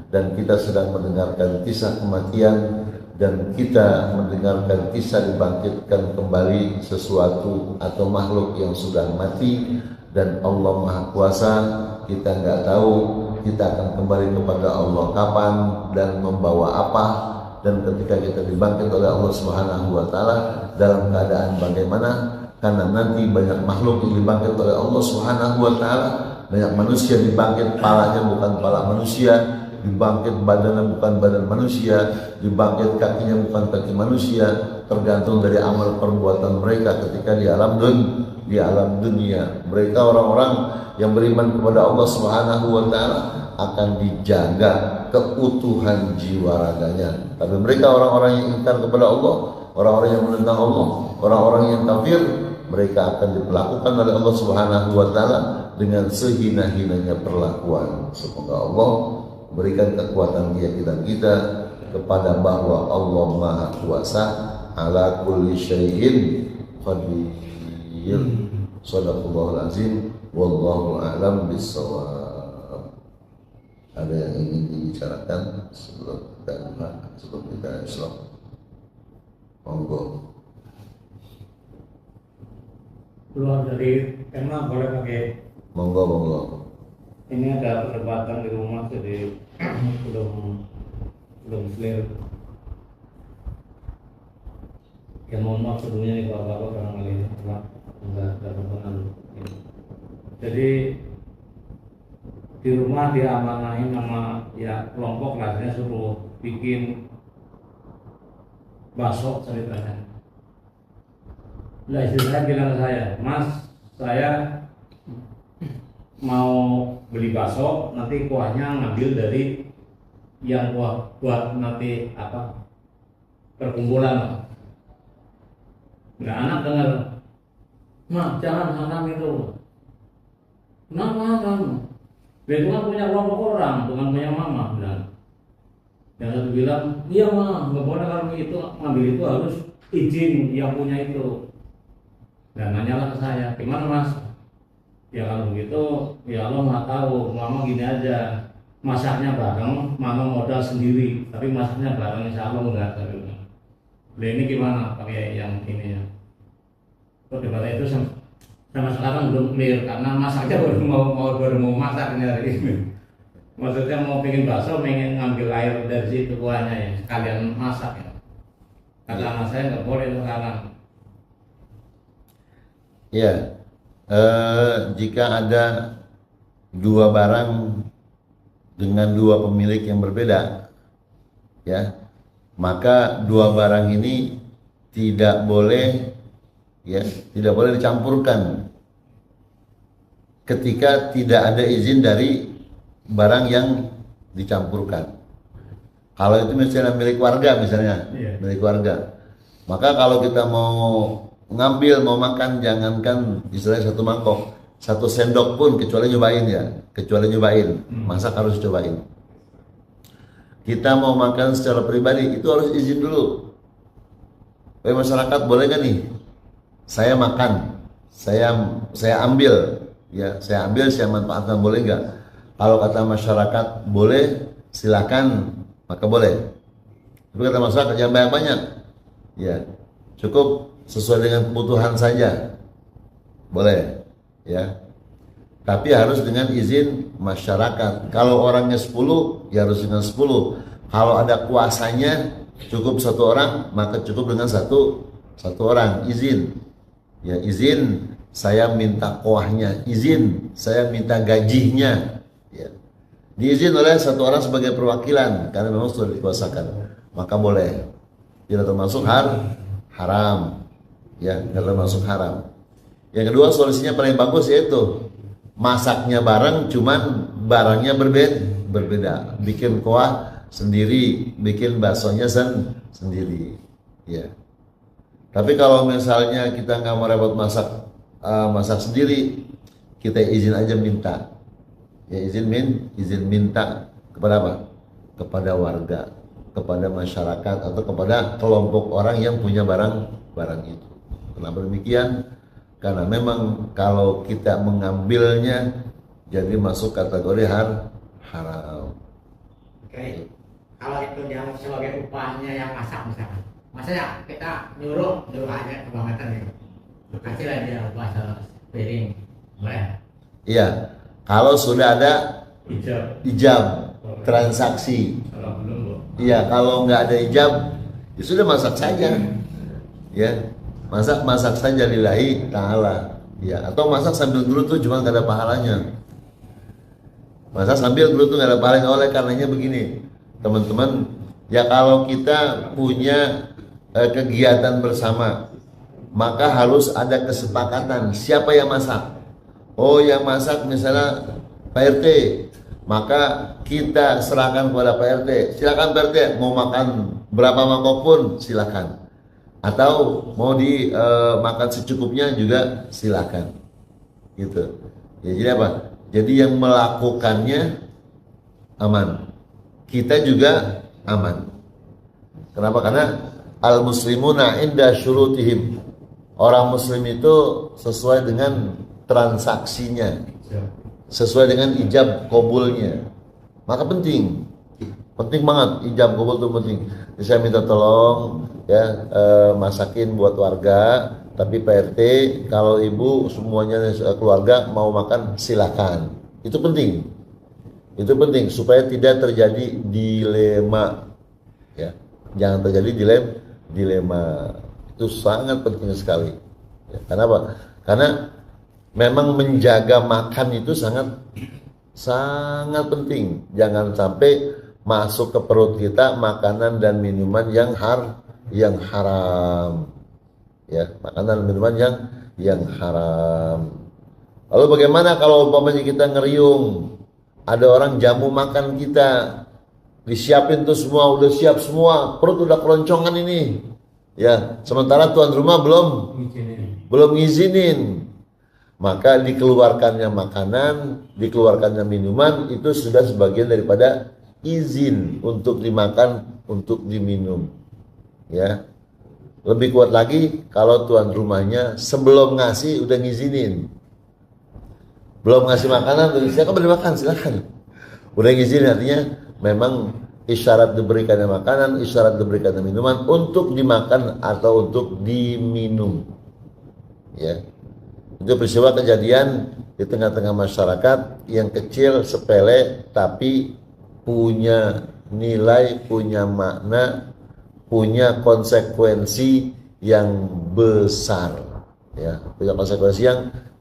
dan kita sedang mendengarkan kisah kematian dan kita mendengarkan kisah dibangkitkan kembali sesuatu atau makhluk yang sudah mati, dan Allah Maha Kuasa. Kita nggak tahu kita akan kembali kepada Allah kapan dan membawa apa, dan ketika kita dibangkit oleh Allah Subhanahu wa ta'ala dalam keadaan bagaimana, karena nanti banyak makhluk yang dibangkit oleh Allah Subhanahu wa ta'ala. Banyak manusia dibangkit, palanya bukan pala manusia, dibangkit badannya bukan badan manusia, dibangkit kakinya bukan kaki manusia, tergantung dari amal perbuatan mereka ketika di alam dunia. Mereka orang-orang yang beriman kepada Allah Subhanahu wa ta'ala akan dijaga keutuhan jiwa raganya. Tapi mereka orang-orang yang ingkar kepada Allah, orang-orang yang menentang Allah, orang-orang yang kafir, mereka akan diperlakukan oleh Allah Subhanahu wa ta'ala dengan sehina-hinanya perlakuan. Semoga Allah berikan kekuatan keyakinan kita kepada bahwa Allah Maha Kuasa ala kulli syai'in qadir. Shadaqallahul azim, wallahu a'lam bissawab. Ada yang ingin dibicarakan sebelum kita Islam? Monggo. Keluar dari tema boleh pakai. Monggo. Ini ada perdebatan di rumah, jadi belum clear. Ya mohon maaf sebelumnya nih bapak-bapak karena kali ini enggak berkenan. Jadi di rumah diamanahin sama ya kelompok lainnya suruh bikin bakso ceritanya. Nah istri saya bilang ke saya, Mas, saya mau beli bakso, nanti kuahnya ngambil dari yang kuah buat nanti apa perkumpulan. Nggak, anak dengar, Mak jangan hanam itu. Kenapa kamu? Itu kan punya kelompok orang, bukan punya mama. Bilang. Yang satu bilang, iya mah, nggak boleh kalau itu ngambil itu harus izin yang punya itu. Dan nanyalah ke saya, gimana Mas? Ya kalau begitu, ya Allah nggak tahu, mama gini aja, masaknya bareng, mama modal sendiri, tapi masaknya bareng, insya Allah enggak. Nah ini gimana pakai yang ini ya? Debat itu sama sekarang belum clear karena masaknya baru mau masak hari ini. Maksudnya mau bikin bakso, pengen ngambil air dari situ kuahnya ya, sekalian masak ya. Kata anak saya nggak boleh sekarang. Ya. Jika ada dua barang dengan dua pemilik yang berbeda, ya, maka dua barang ini tidak boleh dicampurkan ketika tidak ada izin dari barang yang dicampurkan. Kalau itu misalnya milik warga, milik warga, maka kalau kita mau ngambil, mau makan, jangankan istilahnya satu mangkok, satu sendok pun kecuali nyobain, masak harus cobain. Kita mau makan secara pribadi itu harus izin dulu. Masyarakat boleh gak nih? Saya makan, saya ambil, saya manfaatkan, boleh nggak? Kalau kata masyarakat boleh, silakan, maka boleh. Tapi kata masyarakat jangan banyak-banyak, ya cukup sesuai dengan kebutuhan saja, boleh, ya. Tapi harus dengan izin masyarakat. Kalau orangnya 10, ya harus dengan 10. Kalau ada kuasanya cukup satu orang, maka cukup dengan satu orang izin. Ya izin, saya minta kuahnya, izin, saya minta gajinya. Ya. Diizin oleh satu orang sebagai perwakilan karena memang sudah dikuasakan. maka boleh. Tidak termasuk haram. Ya, tidak termasuk haram. Yang kedua, solusinya paling bagus yaitu masaknya bareng, cuman barangnya berbeda. Bikin kuah sendiri, bikin baksonya sendiri. Ya. Tapi kalau misalnya kita nggak mau repot masak sendiri, kita izin aja minta. Ya, izin minta kepada apa? Kepada warga, kepada masyarakat, atau kepada kelompok orang yang punya barang itu. Kenapa demikian? Karena memang kalau kita mengambilnya jadi masuk kategori haram. Oke, kalau itu yang sebagai upahnya yang masak misalkan, maksudnya kita nyuruh aja kebangetan gitu, kasih lah dia upah sepiring, boleh? Iya, kalau sudah ada ijab transaksi. Iya, kalau nggak ada ijab, ya sudah masak saja. Ya, masak saja lillahi ta'ala. Ya, atau masak sambil gelutu cuma nggak ada pahalanya. Masak sambil gelutu nggak ada pahalanya. Oleh karenanya begini, teman-teman, ya kalau kita punya kegiatan bersama, maka harus ada kesepakatan siapa yang masak. Oh, yang masak misalnya Pak RT, maka kita serahkan kepada Pak RT. Silakan Pak RT, mau makan berapa mangkok pun silakan. Atau mau makan secukupnya juga silakan. Gitu. Ya, jadi apa? Jadi yang melakukannya aman. Kita juga aman. Kenapa? Karena al-muslimuna inda syurutihim. Orang muslim itu sesuai dengan transaksinya, sesuai dengan ijab kabulnya. Maka penting banget ijab kabul itu penting. Jadi saya minta tolong ya masakin buat warga, tapi Pak RT kalau ibu semuanya keluarga mau makan silakan. Itu penting supaya tidak terjadi dilema, ya. Jangan terjadi dilema. Itu sangat penting sekali. Ya, kenapa? Karena memang menjaga makan itu sangat penting. Jangan sampai masuk ke perut kita makanan dan minuman yang haram. Ya, makanan dan minuman yang haram. Lalu bagaimana kalau umpamanya kita ngeriung, ada orang jamu makan kita, disiapin tuh semua, udah siap semua, perut udah keloncongan ini. Ya, sementara tuan rumah belum ngizinin. Maka dikeluarkannya makanan, dikeluarkannya minuman itu sudah sebagian daripada izin untuk dimakan, untuk diminum. Ya. Lebih kuat lagi kalau tuan rumahnya sebelum ngasih udah ngizinin. Belum ngasih makanan, silakan beri makan, silakan. Udah ngizinin artinya memang isyarat diberikannya makanan, isyarat diberikannya minuman untuk dimakan atau untuk diminum. Ya. Itu peristiwa kejadian di tengah-tengah masyarakat yang kecil, sepele, tapi punya nilai, punya makna, punya konsekuensi yang besar. Ya, punya konsekuensi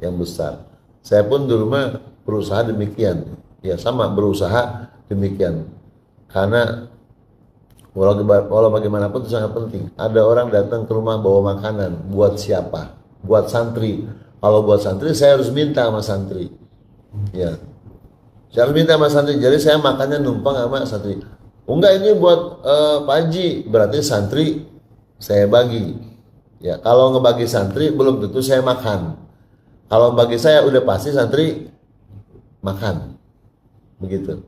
yang besar. Saya pun di rumah berusaha demikian. Ya, sama berusaha demikian. Karena walau bagaimanapun itu sangat penting. Ada orang datang ke rumah bawa makanan, buat siapa? Buat santri. Kalau buat santri saya harus minta sama santri. Ya. Saya harus minta sama santri. Jadi saya makannya numpang sama santri. Enggak, ini buat Pak Haji, berarti santri saya bagi. Ya, kalau ngebagi santri belum tentu saya makan. Kalau bagi saya udah pasti santri makan. Begitu.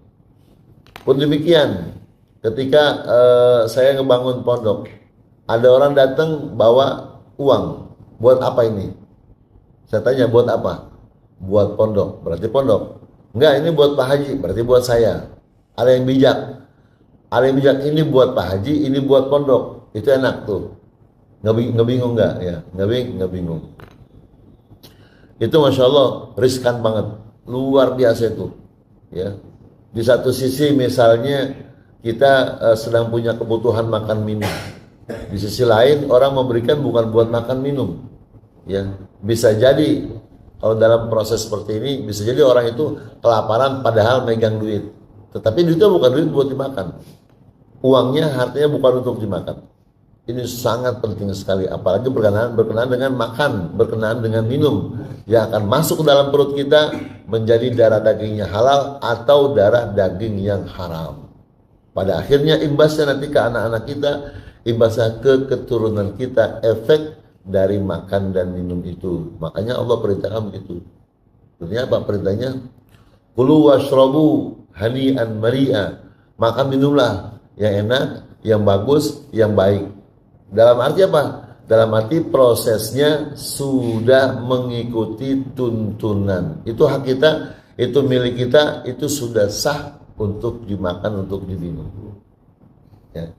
Pun demikian, ketika saya ngebangun pondok, ada orang datang bawa uang. Buat apa ini? Saya tanya, buat apa? Buat pondok, berarti pondok. Enggak, ini buat Pak Haji, berarti buat saya. Ada yang bijak. Ada yang bijak, ini buat Pak Haji, ini buat pondok. Itu enak tuh. Nggak bingung nggak? Ya, nggak bingung. Itu Masya Allah riskan banget. Luar biasa itu. Ya. Di satu sisi misalnya kita sedang punya kebutuhan makan minum. Di sisi lain orang memberikan bukan buat makan minum. Ya, bisa jadi kalau dalam proses seperti ini bisa jadi orang itu kelaparan padahal megang duit. Tetapi duitnya bukan duit buat dimakan. uangnya, hartanya bukan untuk dimakan. Ini sangat penting sekali, apalagi berkenaan dengan makan, berkenaan dengan minum yang akan masuk ke dalam perut kita menjadi darah dagingnya halal atau darah daging yang haram. Pada akhirnya imbasnya nanti ke anak-anak kita, imbasnya ke keturunan kita, efek dari makan dan minum itu. Makanya Allah perintahkan begitu. Artinya apa perintahnya? Kulu washrabu hani'an mari'a. Makan minumlah yang enak, yang bagus, yang baik. Dalam arti apa? Dalam arti prosesnya sudah mengikuti tuntunan. Itu hak kita, itu milik kita, itu sudah sah untuk dimakan, untuk diminum. Ya.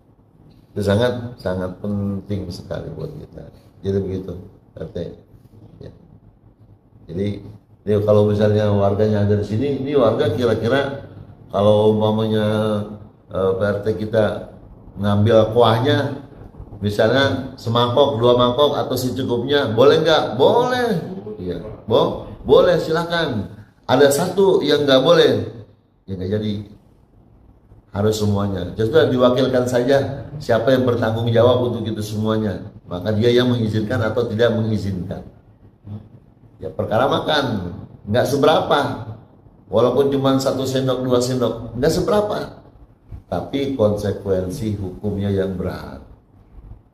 Itu sangat penting sekali buat kita. Jadi begitu. Ya. Jadi kalau misalnya warganya ada di sini, ini warga kira-kira kalau umpamanya PRT kita ngambil kuahnya, misalnya semangkok, 2 mangkok atau secukupnya, boleh nggak? Boleh. Iya, boleh, silakan. Ada satu yang nggak boleh, ya nggak jadi. Harus semuanya. Sudah diwakilkan saja siapa yang bertanggung jawab untuk itu semuanya. Maka dia yang mengizinkan atau tidak mengizinkan. Ya perkara makan, nggak seberapa. Walaupun cuma 1 sendok, 2 sendok, nggak seberapa. Tapi konsekuensi hukumnya yang berat.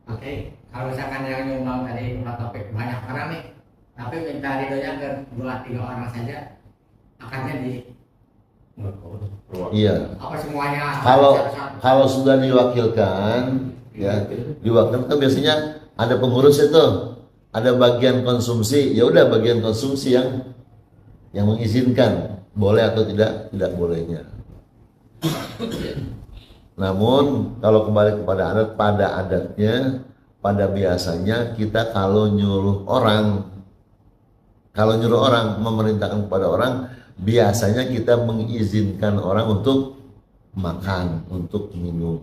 Oke, kalau misalkan yang nyumbang tadi Pak Taufik banyak orang nih, tapi minta ridhonya ke 2-3 orang saja, akarnya di Iya. apa semuanya? Kalau sudah diwakilkan, ya diwakilkan biasanya ada pengurus itu, ada bagian konsumsi, ya udah bagian konsumsi yang mengizinkan boleh atau tidak bolehnya. Namun kalau kembali kepada adat, pada adatnya, pada biasanya kita kalau nyuruh orang, memerintahkan kepada orang, biasanya kita mengizinkan orang untuk makan, untuk minum.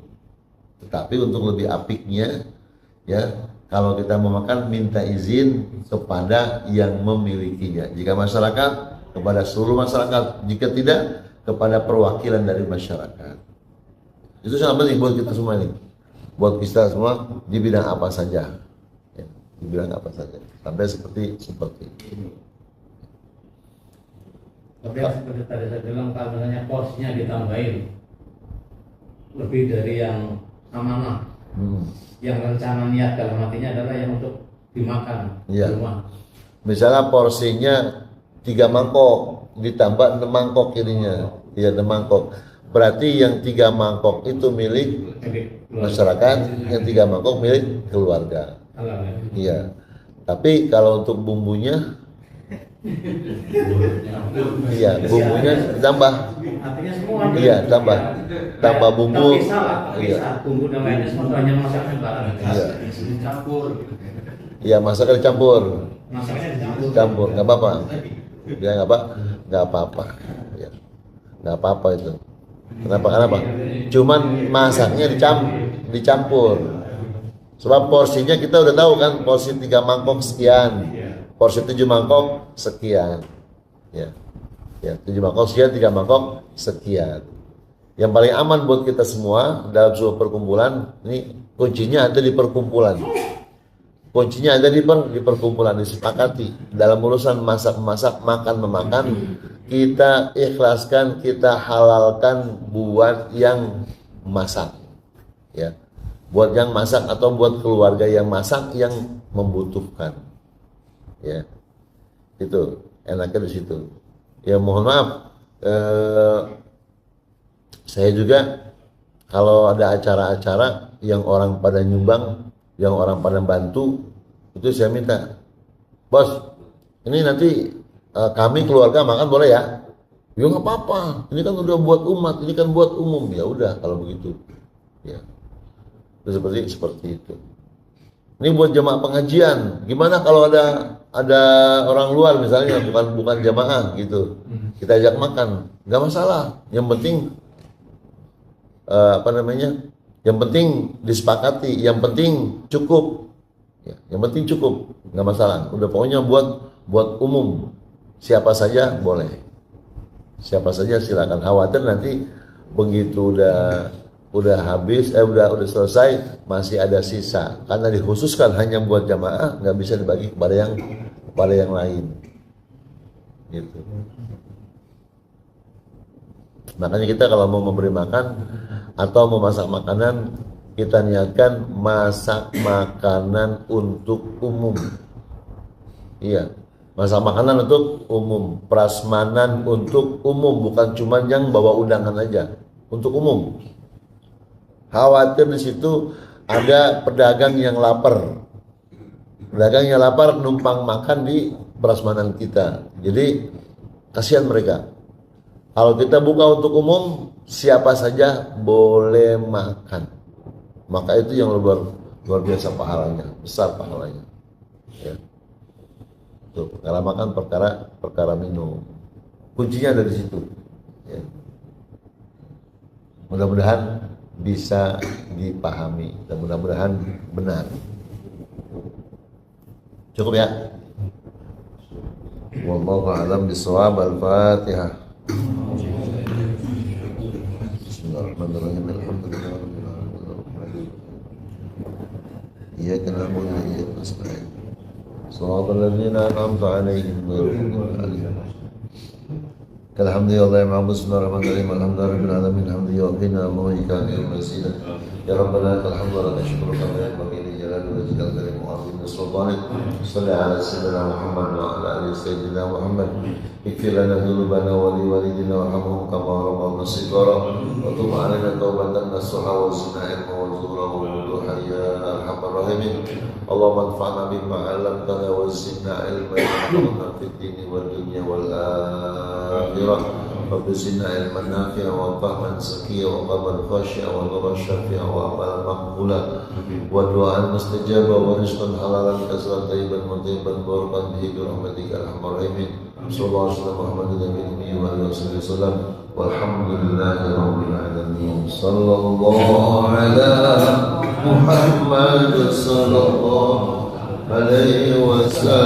Tetapi untuk lebih apiknya, ya kalau kita mau makan minta izin kepada yang memilikinya. Jika masyarakat, kepada seluruh masyarakat. Jika tidak, kepada perwakilan dari masyarakat. Itu sangat penting buat kita semua ini, buat kita semua di bidang apa saja, ya, di bidang apa saja, sampai seperti ini. Tapi seperti tadi saya bilang, kalau misalnya porsinya ditambahin lebih dari yang amanah, yang rencana niat dalam artinya adalah yang untuk dimakan di rumah. Misalnya porsinya 3 mangkok ditambah 6 mangkok ininya, ya 6 mangkok. Berarti yang 3 mangkok itu milik masyarakat, yang 3 mangkok milik keluarga. Iya. Tapi kalau untuk bumbunya, iya bumbunya ditambah. Artinya semua. Iya tambah bumbu. Iya. Bumbu dan lainnya semua hanya masaknya bareng. Iya. Dicampur. Iya masaknya dicampur. Masaknya dicampur. Campur, nggak apa-apa. Dia nggak apa-apa. Ya. Nggak apa-apa itu. Kenapa? Cuman masaknya dicampur. Sebab porsinya kita udah tahu kan, porsi 3 mangkok sekian, porsi 7 mangkok sekian, ya 7 mangkok sekian, 3 mangkok sekian. Yang paling aman buat kita semua dalam sebuah perkumpulan, ini kuncinya ada di perkumpulan. Kuncinya ada di perkumpulan, disepakati dalam urusan masak-masak, makan-memakan, kita ikhlaskan, kita halalkan buat yang masak, ya, buat yang masak atau buat keluarga yang masak yang membutuhkan, ya, itu enaknya di situ. Ya mohon maaf, saya juga kalau ada acara-acara yang orang pada nyumbang, yang orang pada bantu, itu saya minta, bos, ini nanti kami keluarga makan boleh ya? Ya nggak apa-apa, ini kan udah buat umat, ini kan buat umum. Ya udah kalau begitu, ya itu seperti itu. Ini buat jamaah pengajian, gimana kalau ada orang luar misalnya, bukan jamaah gitu, kita ajak makan, nggak masalah. Yang penting yang penting disepakati, yang penting cukup, ya, yang penting cukup, nggak masalah. Udah pokoknya buat umum, siapa saja boleh, siapa saja silakan. Khawatir nanti begitu udah udah habis, udah selesai, masih ada sisa. Karena dikhususkan hanya buat jamaah, nggak bisa dibagi kepada yang lain. Gitu. Makanya kita kalau mau memberi makan atau memasak makanan, kita niatkan masak makanan untuk umum. Iya, masak makanan untuk umum, prasmanan untuk umum, bukan cuma yang bawa undangan aja, untuk umum. Khawatir di situ ada pedagang yang lapar. Pedagang yang lapar numpang makan di prasmanan kita. Jadi kasihan mereka. Kalau kita buka untuk umum, siapa saja boleh makan. Maka itu yang luar biasa pahalanya, besar pahalanya. Ya. Tuh, perkara makan, perkara minum. Kuncinya ada di situ. Ya. Mudah-mudahan bisa dipahami dan mudah-mudahan benar. Cukup ya. Wallahu a'lam bishawab. Al-Fatihah. Bismillahirrahmanirrahim. Alhamdulillahirabbil alamin. Iyyaka na'budu wa iyyaka nasta'in. Shiratal ladzina an'amta 'alaihim ghairil maghdubi 'alaihim. Alhamdulillah Bismillahirrahmanirrahim. Alhamdulillahirabbil alamin. Hamdulillah wa ikatil masjid. Ya Rabbana lakal hamdu wa lakal syukru kama yanbaghi li jalali wajhikal karim wa 'azimi sultanik. Shalli 'ala sayyidina Muhammad wa 'ala ali sayyidina Muhammad. Ighfir lana dhunubana wa li walidina warhamhum kama rabbawna shighara. Wa tub 'alaina taubatan nasuha wa zidna ilma wa zura wa wuduha ya arhamar rahimin. Allahumma anfa'na bima 'allamtana wa zidna ilman yanfa'una fid dini wad dunya wal akhirah. Rabbi zidna ilman nafi'a wa fahman sakiyya wa qalban khashi'a wa nurran syafi'a wa amalan maqbula wa du'an mustajaba wa rizqan halalan kasran tayyiban mutayyiban barakan bihi bi rahmatika arhamar rahimin. Sallallahu alaihi wasallam Muhammadin nabiyyi wa alihi wasallam walhamdulillahi rabbil alamin. Sallallahu ala Muhammad sallallahu alaihi wasallam.